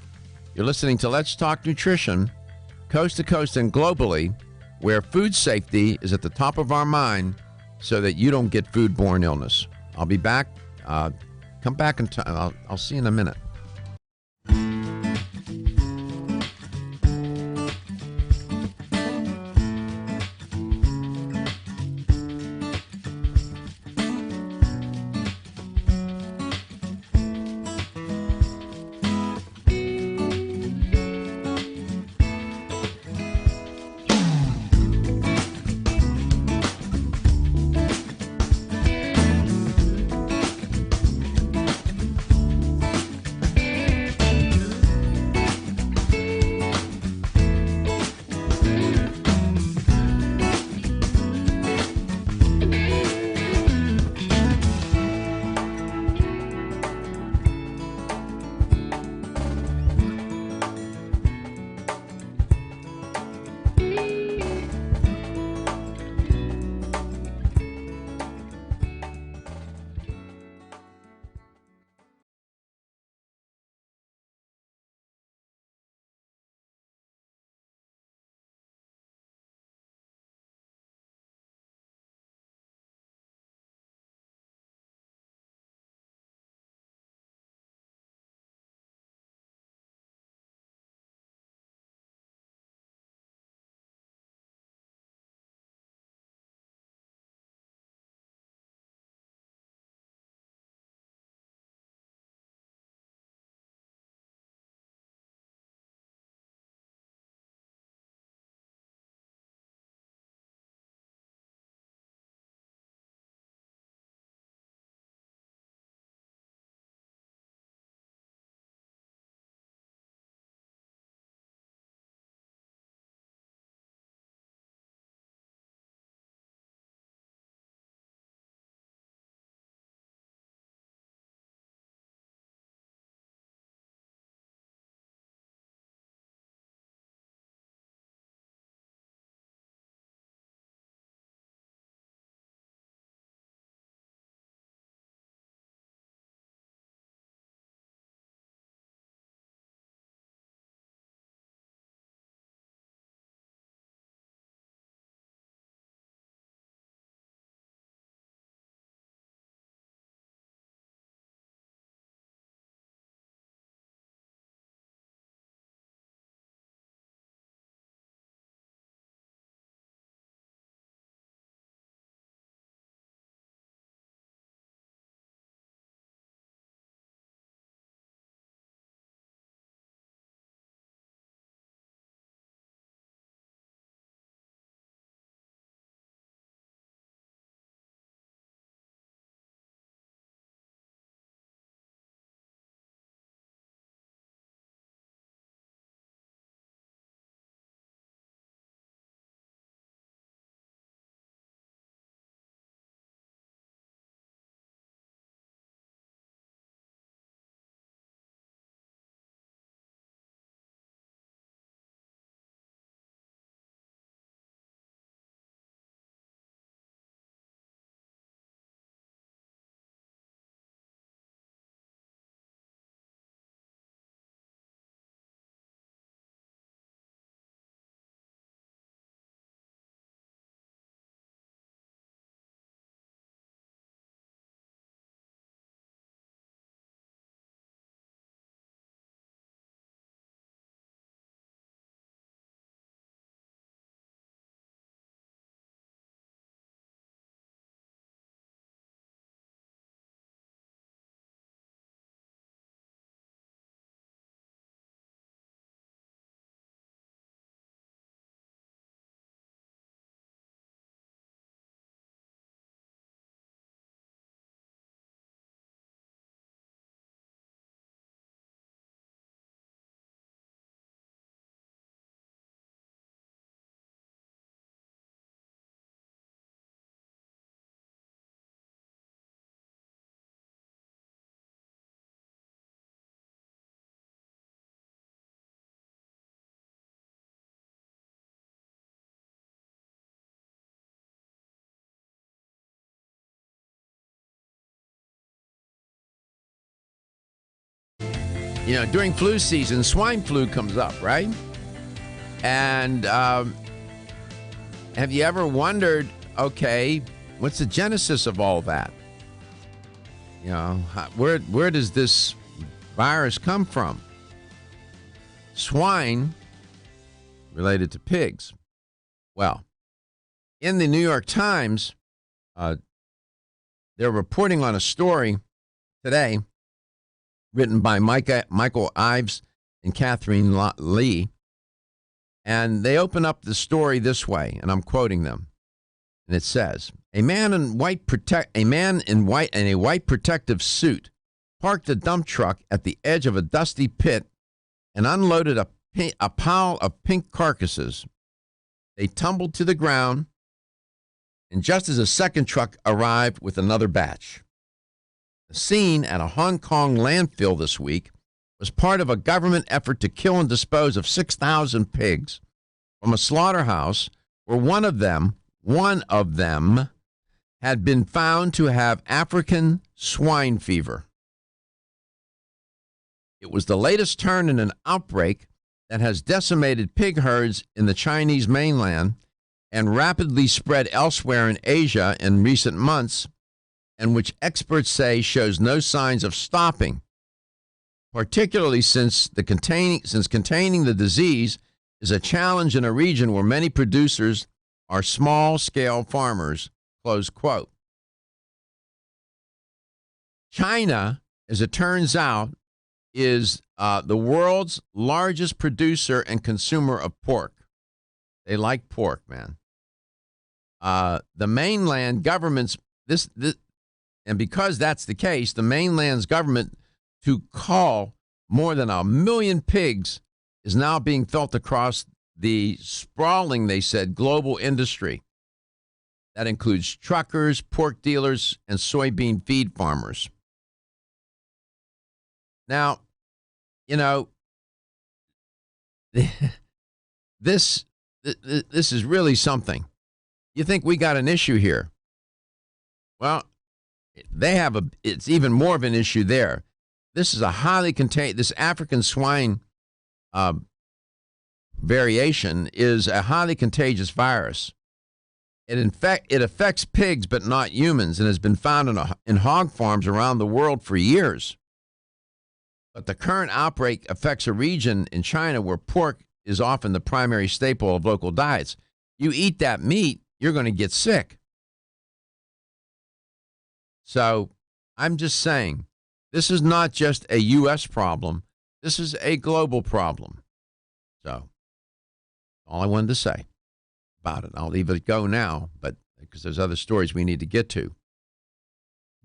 You're listening to Let's Talk Nutrition, coast to coast and globally, where food safety is at the top of our mind so that you don't get foodborne illness. I'll be back. Come back and I'll see you in a minute. during flu season, swine flu comes up, right? And have you ever wondered, okay, what's the genesis of all that? Where does this virus come from? Swine related to pigs. Well, in the New York Times, they're reporting on a story today written by Michael Ives and Catherine Lee. And they open up the story this way, and I'm quoting them. And it says, a man in white protective suit parked a dump truck at the edge of a dusty pit and unloaded a pile of pink carcasses. They tumbled to the ground, and just as a second truck arrived with another batch. The scene at a Hong Kong landfill this week was part of a government effort to kill and dispose of 6,000 pigs from a slaughterhouse where one of them had been found to have African swine fever. It was the latest turn in an outbreak that has decimated pig herds in the Chinese mainland and rapidly spread elsewhere in Asia in recent months, and which experts say shows no signs of stopping, particularly since containing the disease is a challenge in a region where many producers are small-scale farmers, close quote. China, as it turns out, is the world's largest producer and consumer of pork. They like pork, man. The mainland government's and because that's the case, the mainland's government to cull more than 1 million pigs is now being felt across the sprawling, they said, global industry. That includes truckers, pork dealers, and soybean feed farmers. Now, this is really something. You think we got an issue here? Well, it's even more of an issue there. This is a highly contagious, this African swine variation is a highly contagious virus. It affects pigs but not humans and has been found in hog farms around the world for years. But the current outbreak affects a region in China where pork is often the primary staple of local diets. You eat that meat, you're going to get sick. So I'm just saying, this is not just a U.S. problem. This is a global problem. So all I wanted to say about it. I'll leave it go now, but because there's other stories we need to get to.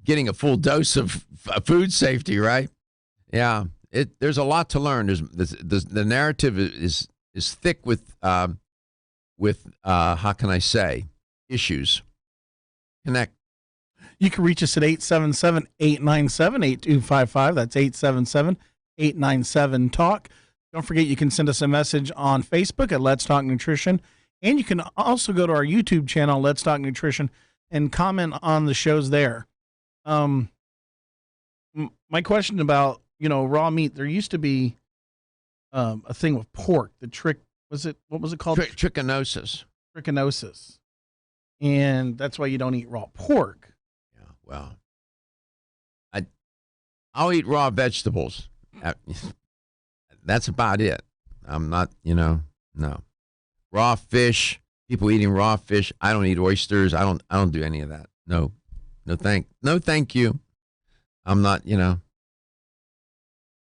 Getting a full dose of food safety, right? Yeah, there's a lot to learn. The narrative is thick with how can I say, issues. Connect. You can reach us at 877-897-8255. That's 877-897-TALK. Don't forget you can send us a message on Facebook at Let's Talk Nutrition. And you can also go to our YouTube channel, Let's Talk Nutrition, and comment on the shows there. My question about, raw meat, there used to be a thing with pork, what was it called? Trichinosis. Trichinosis. And that's why you don't eat raw pork. Yeah, well, I'll eat raw vegetables. That's about it. I'm not, no. Raw fish, people eating raw fish. I don't eat oysters. I don't do any of that. No thank you. I'm not,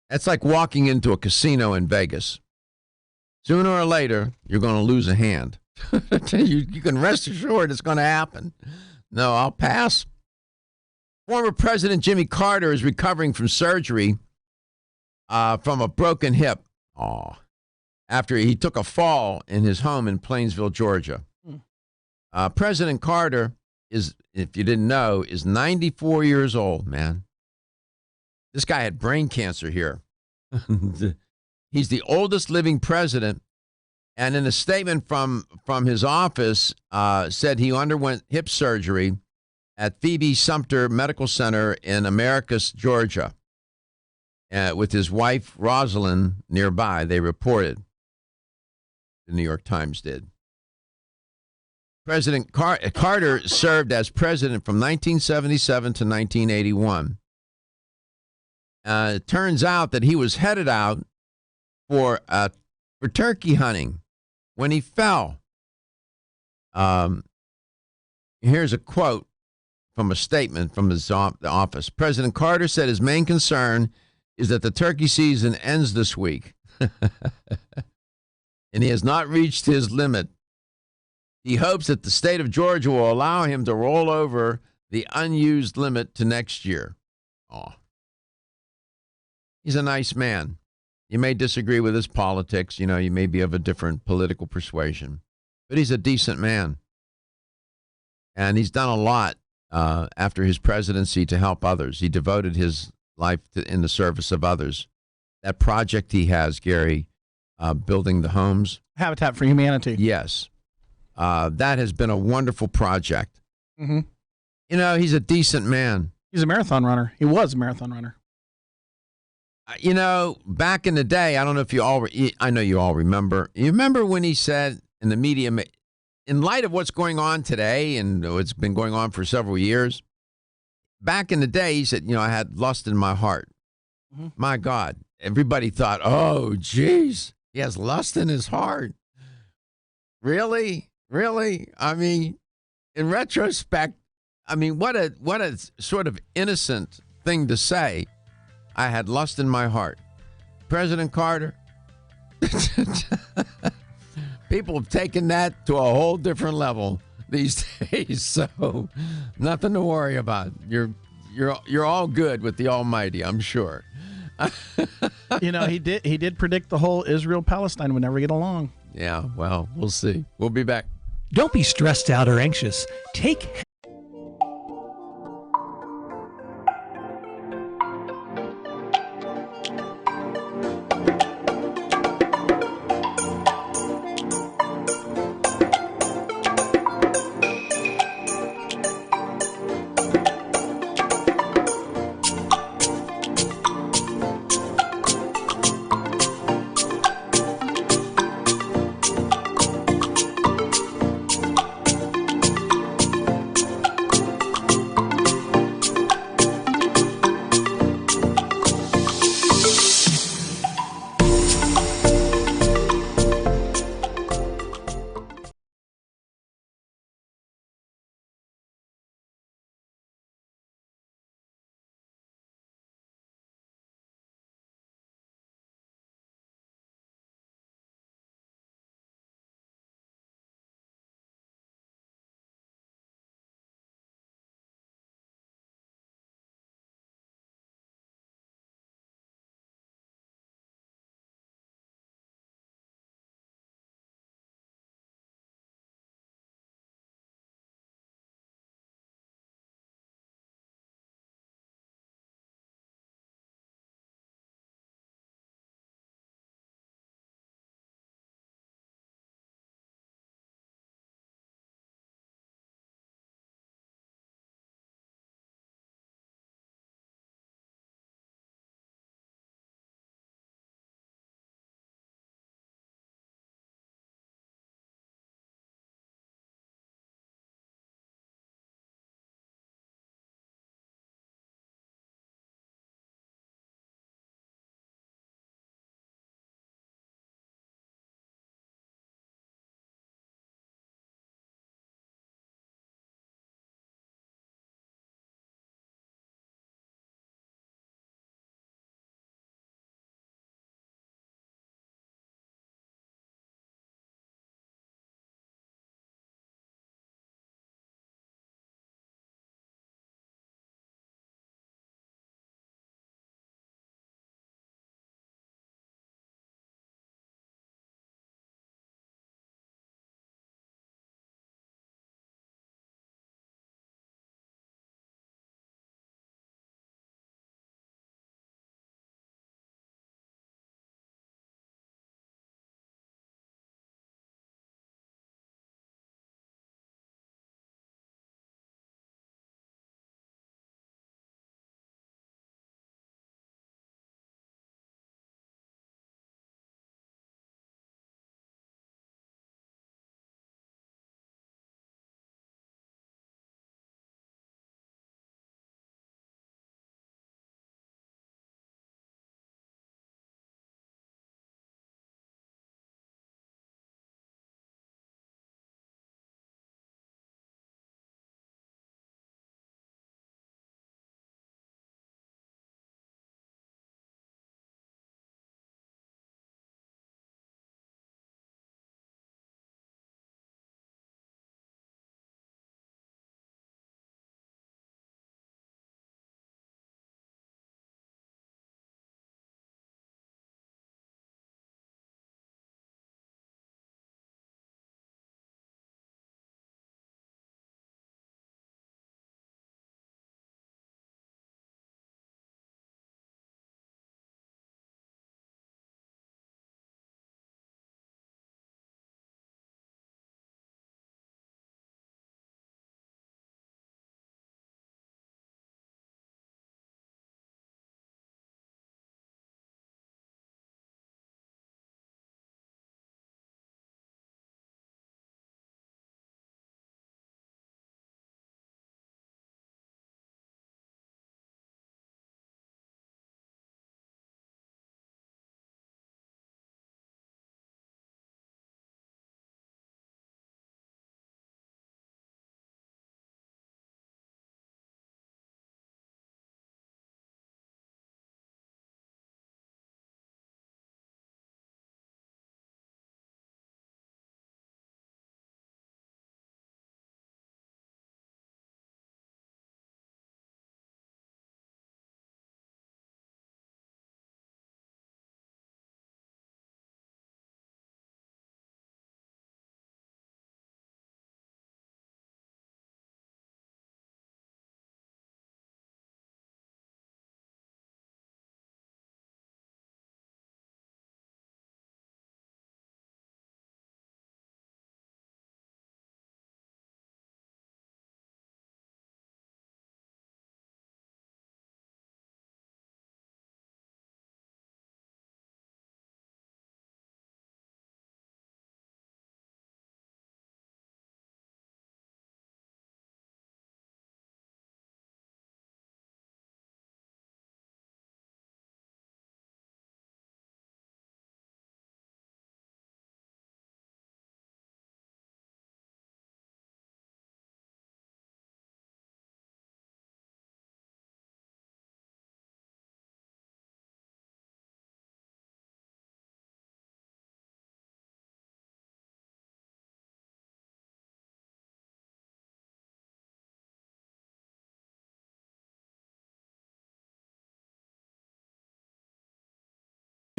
That's like walking into a casino in Vegas. Sooner or later, you're going to lose a hand. You can rest assured it's going to happen. No, I'll pass. Former President Jimmy Carter is recovering from surgery from a broken hip. After he took a fall in his home in Plainsville, Georgia. President Carter is, if you didn't know, is 94 years old, man. This guy had brain cancer here. He's the oldest living president, and in a statement from his office, said he underwent hip surgery at Phoebe Sumter Medical Center in Americus, Georgia. with his wife, Rosalind, nearby, they reported. The New York Times did. President Carter served as president from 1977 to 1981. It turns out that he was headed out for turkey hunting when he fell. Here's a quote from a statement from his office. President Carter said his main concern is that the turkey season ends this week, and he has not reached his limit. He hopes that the state of Georgia will allow him to roll over the unused limit to next year. Oh, he's a nice man. You may disagree with his politics. You know, you may be of a different political persuasion, but he's a decent man. And he's done a lot after his presidency to help others. He devoted his life in the service of others. That project he has, Gary, building the homes. Habitat for Humanity. Yes. That has been a wonderful project. Mm-hmm. You know, he's a decent man. He's a marathon runner. He was a marathon runner. You know, back in the day, I don't know if you all, I know you all remember. You remember when he said in the media, in light of what's going on today and what's been going on for several years, back in the day, he said, you know, I had lust in my heart. Mm-hmm. My God. Everybody thought, oh, geez, he has lust in his heart. Really? Really? I mean, in retrospect, I mean, what a sort of innocent thing to say. I had lust in my heart. President Carter, people have taken that to a whole different level these days, so nothing to worry about. You're all good with the Almighty, I'm sure. You know, he did predict the whole Israel-Palestine would never get along. Yeah, well, we'll see. We'll be back. Don't be stressed out or anxious. Take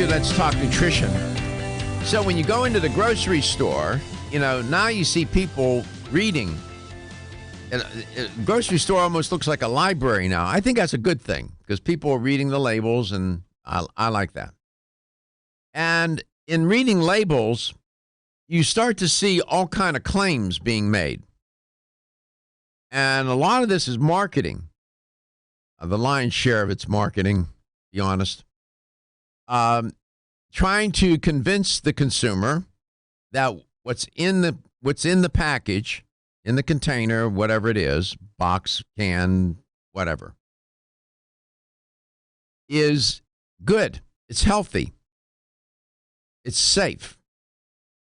Let's Talk Nutrition. So when you go into the grocery store, now you see people reading. And a grocery store almost looks like a library now. I think that's a good thing because people are reading the labels, and I like that. And in reading labels, you start to see all kind of claims being made. And a lot of this is marketing. The lion's share of it's marketing, to be honest. Trying to convince the consumer that what's in the package, in the container, whatever it is, box, can, whatever, is good. It's healthy. It's safe.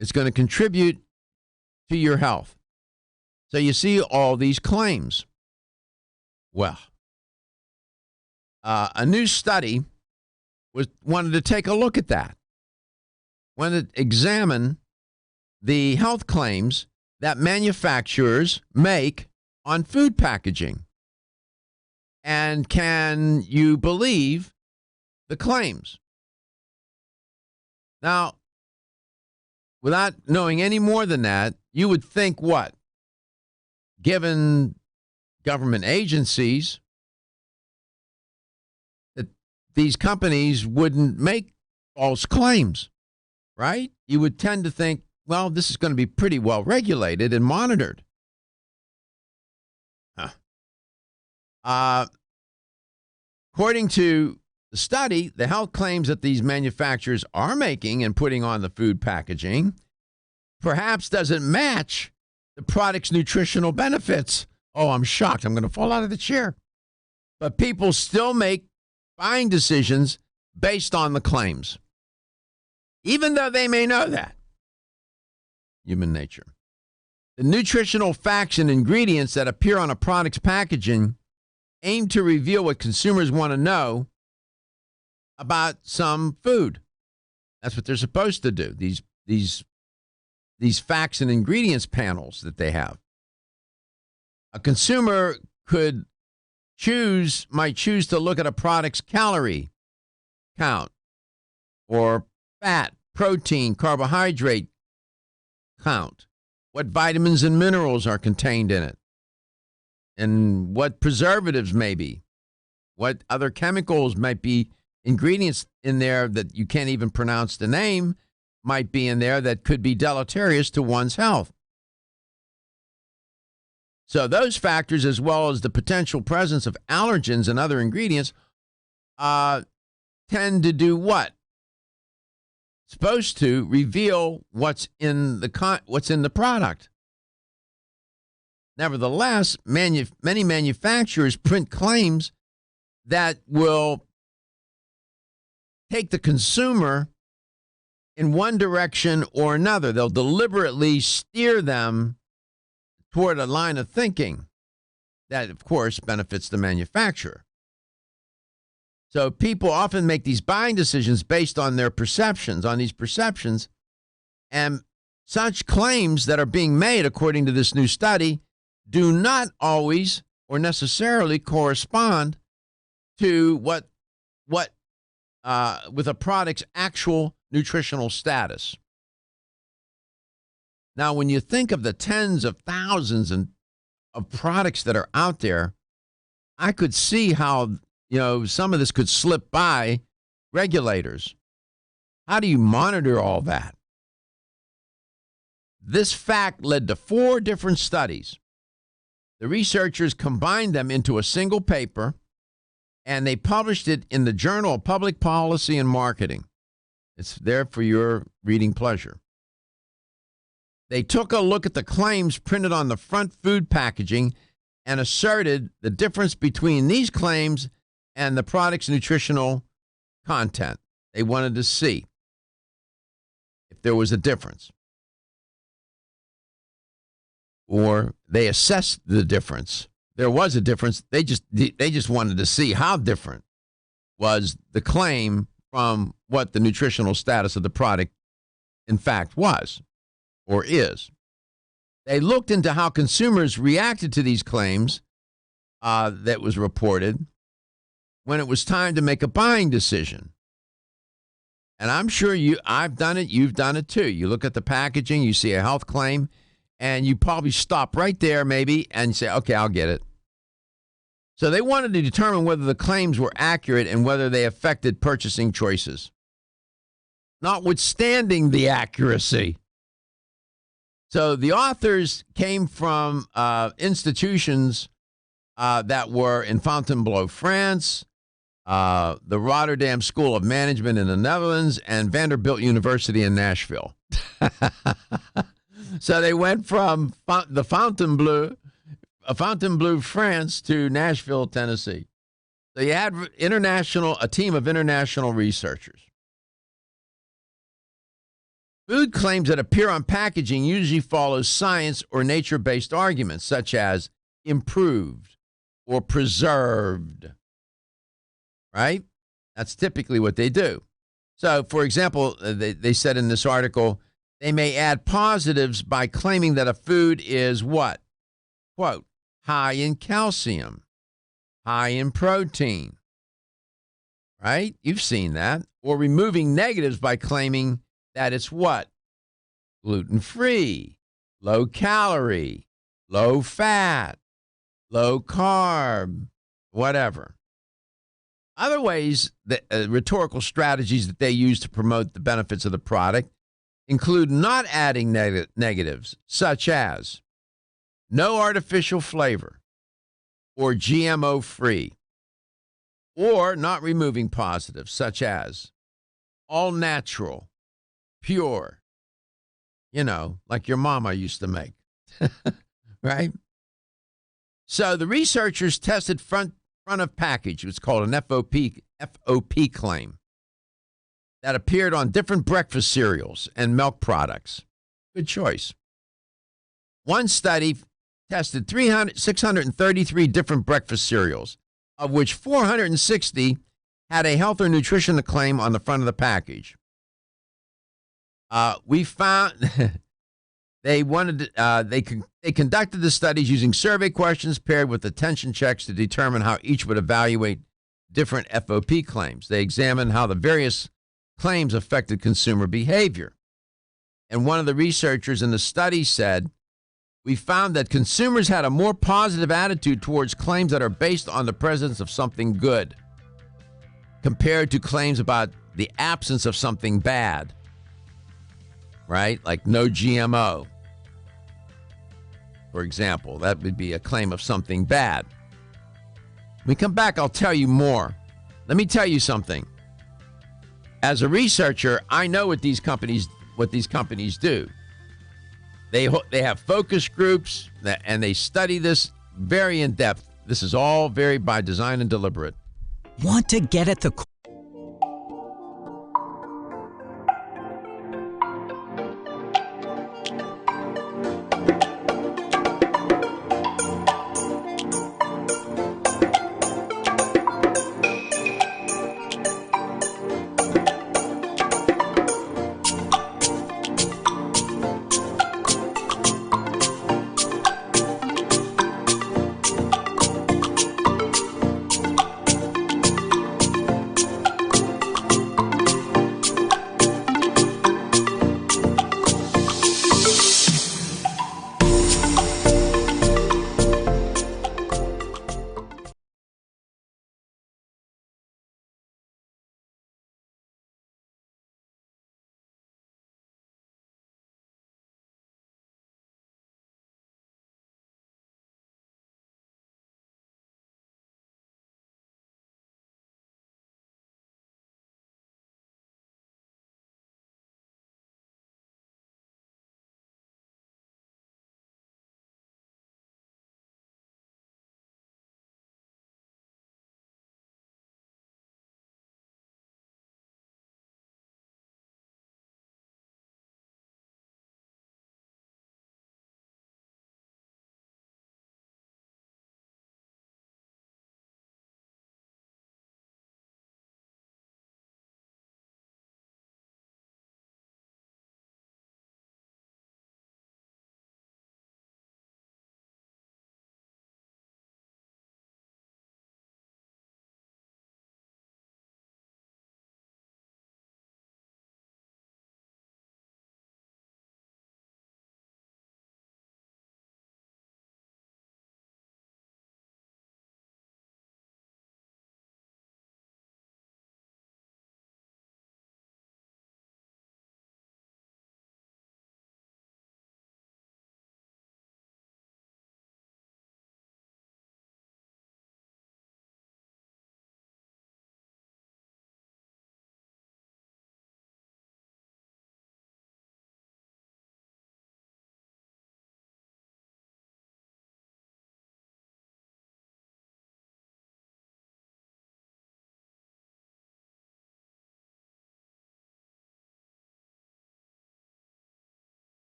It's going to contribute to your health. So you see all these claims. Well, a new study wanted to take a look at that. Wanted to examine the health claims that manufacturers make on food packaging. And can you believe the claims? Now, without knowing any more than that, you would think what? Given government agencies, that these companies wouldn't make false claims, right? You would tend to think, well, this is going to be pretty well regulated and monitored. According to the study, the health claims that these manufacturers are making and putting on the food packaging perhaps doesn't match the product's nutritional benefits. Oh, I'm shocked. I'm going to fall out of the chair. But people still make buying decisions based on the claims, even though they may know that. Human nature. The nutritional facts and ingredients that appear on a product's packaging aim to reveal what consumers want to know about some food. That's what they're supposed to do. These facts and ingredients panels that they have. A consumer might choose to look at a product's calorie count or fat, protein, carbohydrate count, what vitamins and minerals are contained in it, and what preservatives may be, what other chemicals might be, ingredients in there that you can't even pronounce the name might be in there that could be deleterious to one's health. So those factors, as well as the potential presence of allergens and other ingredients, tend to do what? Supposed to reveal what's in the product. Nevertheless, many manufacturers print claims that will take the consumer in one direction or another. They'll deliberately steer them toward a line of thinking that, of course, benefits the manufacturer. So people often make these buying decisions based on their perceptions, and such claims that are being made, according to this new study, do not always or necessarily correspond to what with a product's actual nutritional status. Now, when you think of the tens of thousands of products that are out there, I could see how some of this could slip by regulators. How do you monitor all that? This fact led to 4 different studies. The researchers combined them into a single paper, and they published it in the Journal of Public Policy and Marketing. It's there for your reading pleasure. They took a look at the claims printed on the front food packaging and asserted the difference between these claims and the product's nutritional content. They wanted to see if there was a difference. Or they assessed the difference. There was a difference. They just wanted to see how different was the claim from what the nutritional status of the product in fact was or is. They looked into how consumers reacted to these claims that was reported when it was time to make a buying decision. And I'm sure I've done it, you've done it too. You look at the packaging, you see a health claim, and you probably stop right there maybe and say, okay, I'll get it. So they wanted to determine whether the claims were accurate and whether they affected purchasing choices, notwithstanding the accuracy. So the authors came from institutions that were in Fontainebleau, France, the Rotterdam School of Management in the Netherlands, and Vanderbilt University in Nashville. So they went from the Fontainebleau, France, to Nashville, Tennessee. So you had a team of international researchers. Food claims that appear on packaging usually follow science or nature-based arguments, such as improved or preserved, right? That's typically what they do. So, for example, they said in this article, they may add positives by claiming that a food is what? Quote, high in calcium, high in protein, right? You've seen that. Or removing negatives by claiming that it's what? Gluten-free, low calorie, low fat, low carb, whatever. Other ways, rhetorical strategies that they use to promote the benefits of the product include not adding negatives, such as no artificial flavor or GMO-free, or not removing positives, such as all natural, pure, like your mama used to make, right? So the researchers tested front of package. It was called an FOP claim that appeared on different breakfast cereals and milk products. Good choice. One study tested 633 different breakfast cereals, of which 460 had a health or nutrition claim on the front of the package. We found they conducted the studies using survey questions paired with attention checks to determine how each would evaluate different FOP claims. They examined how the various claims affected consumer behavior. And one of the researchers in the study said, we found that consumers had a more positive attitude towards claims that are based on the presence of something good compared to claims about the absence of something bad, right? Like no GMO, for example. That would be a claim of something bad. When we come back, I'll tell you more. Let me tell you something. As a researcher, I know what these companies do. They have focus groups and they study this very in depth. This is all very by design and deliberate. Want to get at the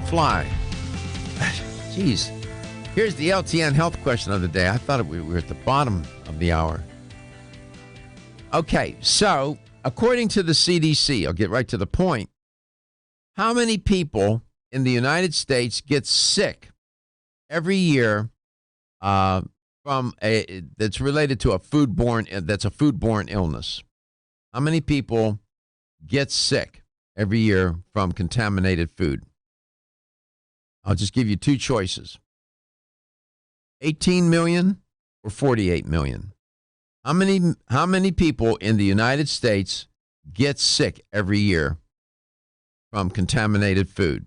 fly. Jeez. Here's the LTN health question of the day. I thought we were at the bottom of the hour. Okay, so according to the CDC, I'll get right to the point. How many people in the United States get sick every year from that's related to a foodborne illness? How many people get sick every year from contaminated food? I'll just give you two choices. 18 million or 48 million. How many people in the United States get sick every year from contaminated food?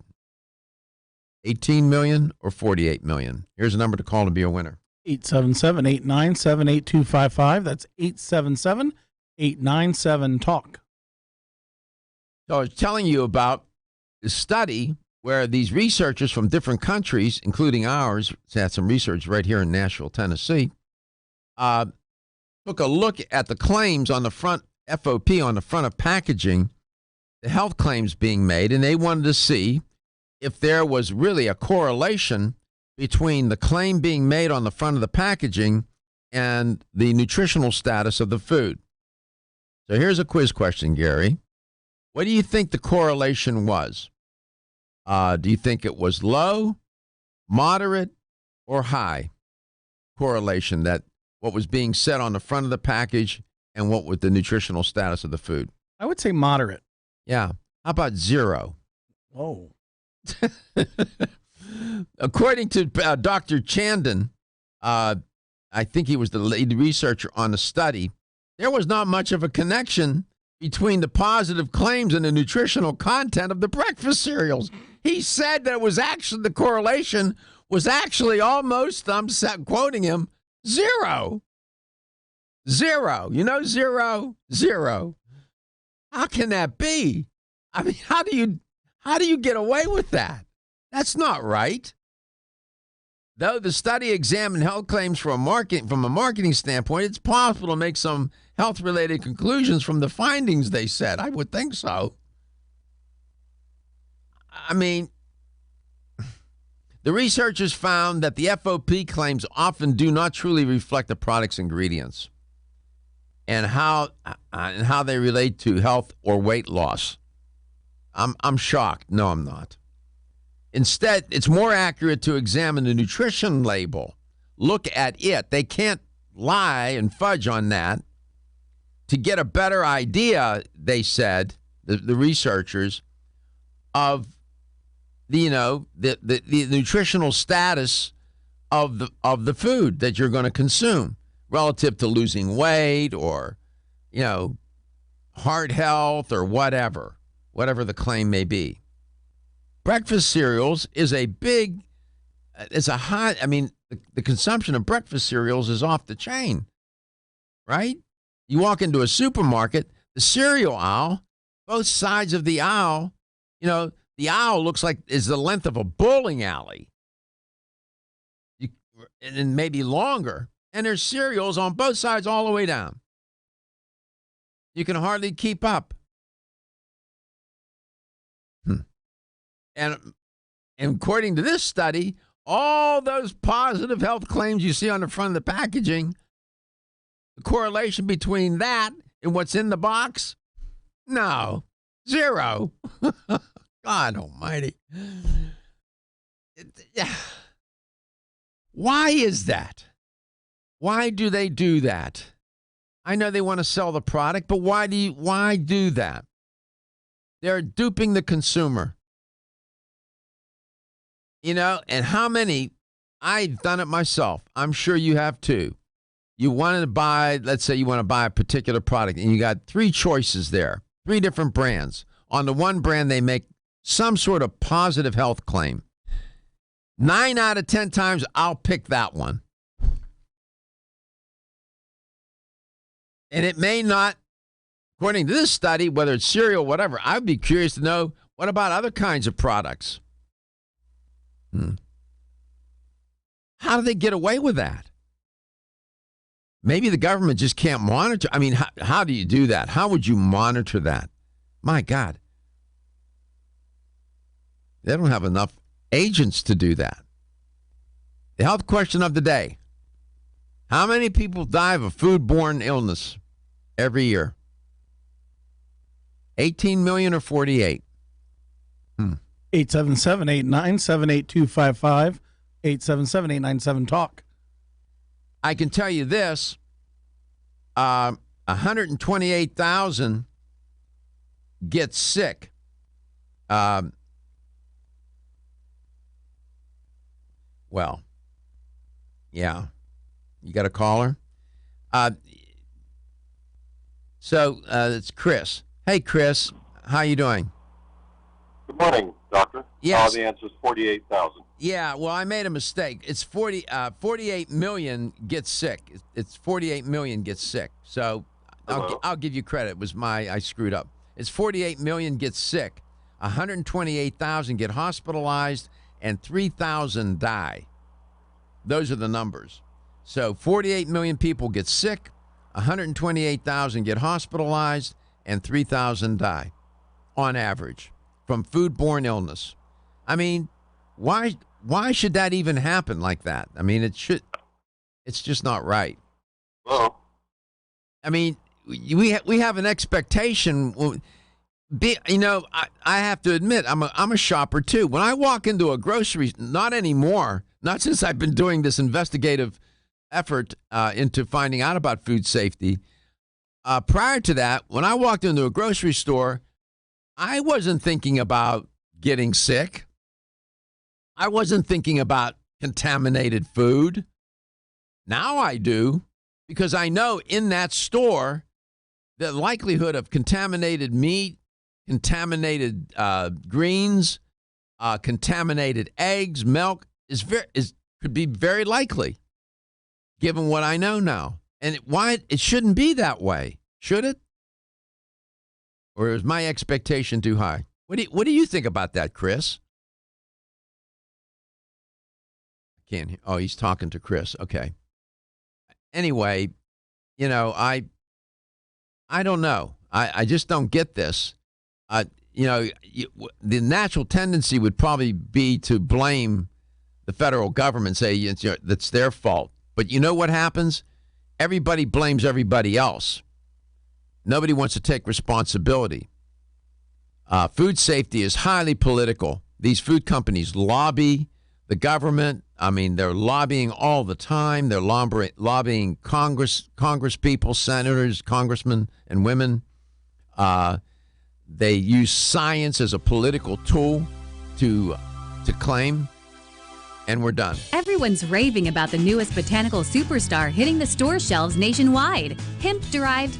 18 million or 48 million? Here's a number to call to be a winner. 877-897-8255. That's 877-897-TALK. So I was telling you about the study where these researchers from different countries, including ours, had some research right here in Nashville, Tennessee, took a look at the claims on the front, FOP, on the front of packaging, the health claims being made, and they wanted to see if there was really a correlation between the claim being made on the front of the packaging and the nutritional status of the food. So here's a quiz question, Gary. What do you think the correlation was? Do you think it was low, moderate, or high correlation, that what was being said on the front of the package and what was the nutritional status of the food? I would say moderate. Yeah. How about zero? Whoa. According to Dr. Chandan, I think he was the lead researcher on the study, there was not much of a connection between the positive claims and the nutritional content of the breakfast cereals. He said that it was actually, the correlation was actually almost, I'm quoting him, zero. Zero. You know, zero, zero. How can that be? I mean, how do you get away with that? That's not right. Though the study examined health claims from a marketing standpoint, it's possible to make some health-related conclusions from the findings, they said. I would think so. I mean, the researchers found that the FOP claims often do not truly reflect the product's ingredients and how they relate to health or weight loss. I'm shocked. No, I'm not. Instead, it's more accurate to examine the nutrition label. Look at it. They can't lie and fudge on that. To get a better idea, they said, the researchers, of the nutritional status of the food that you're going to consume relative to losing weight or, heart health or whatever the claim may be. Breakfast cereals is the consumption of breakfast cereals is off the chain, right? You walk into a supermarket, the cereal aisle, both sides of the aisle, the aisle looks like is the length of a bowling alley, and maybe longer. And there's cereals on both sides all the way down. You can hardly keep up. And according to this study, all those positive health claims you see on the front of the packaging, the correlation between that and what's in the box, no, zero. God almighty. Why is that? Why do they do that? I know they want to sell the product, but why do that? They're duping the consumer. And how many, I've done it myself. I'm sure you have too. You wanted to buy, let's say you want to buy a particular product and you got three choices there, three different brands. On the one brand, they make some sort of positive health claim. 9 out of 10 times, I'll pick that one. And it may not, according to this study, whether it's cereal, whatever, I'd be curious to know, what about other kinds of products? How do they get away with that? Maybe the government just can't monitor. I mean, how do you do that? How would you monitor that? My God. They don't have enough agents to do that. The health question of the day. How many people die of a foodborne illness every year? 18 million or 48? 877-897-8255, 877-897-TALK. I can tell you this, 128,000 get sick. Well, yeah. You got a caller? So it's Chris. Hey, Chris. How you doing? Good morning, doctor. Yes. The answer is 48,000. Yeah, well, I made a mistake. It's 48 million get sick. It's 48 million get sick. So I'll give you credit. It was I screwed up. It's 48 million get sick. 128,000 get hospitalized, and 3,000 die. Those are the numbers. So 48 million people get sick, 128,000 get hospitalized, and 3,000 die on average from foodborne illness. I mean, why should that even happen like that? I mean, it's just not right. Well, I mean, we have an expectation. I have to admit, I'm a shopper too. When I walk into a grocery, not anymore, not since I've been doing this investigative effort into finding out about food safety. Prior to that, when I walked into a grocery store, I wasn't thinking about getting sick. I wasn't thinking about contaminated food. Now I do, because I know in that store, the likelihood of contaminated meat, contaminated greens, contaminated eggs, milk could be very likely, given what I know now. And why it shouldn't be that way, should it? Or is my expectation too high? What do you think about that, Chris? I can't. Oh, he's talking to Chris. Okay. Anyway, I don't know. I just don't get this. The natural tendency would probably be to blame the federal government, say that's their fault. But you know what happens? Everybody blames everybody else. Nobody wants to take responsibility. Food safety is highly political. These food companies lobby the government. I mean, they're lobbying all the time. They're lobbying Congress people, senators, congressmen, and women. They use science as a political tool to claim. And we're done. Everyone's raving about the newest botanical superstar hitting the store shelves nationwide. Hemp-derived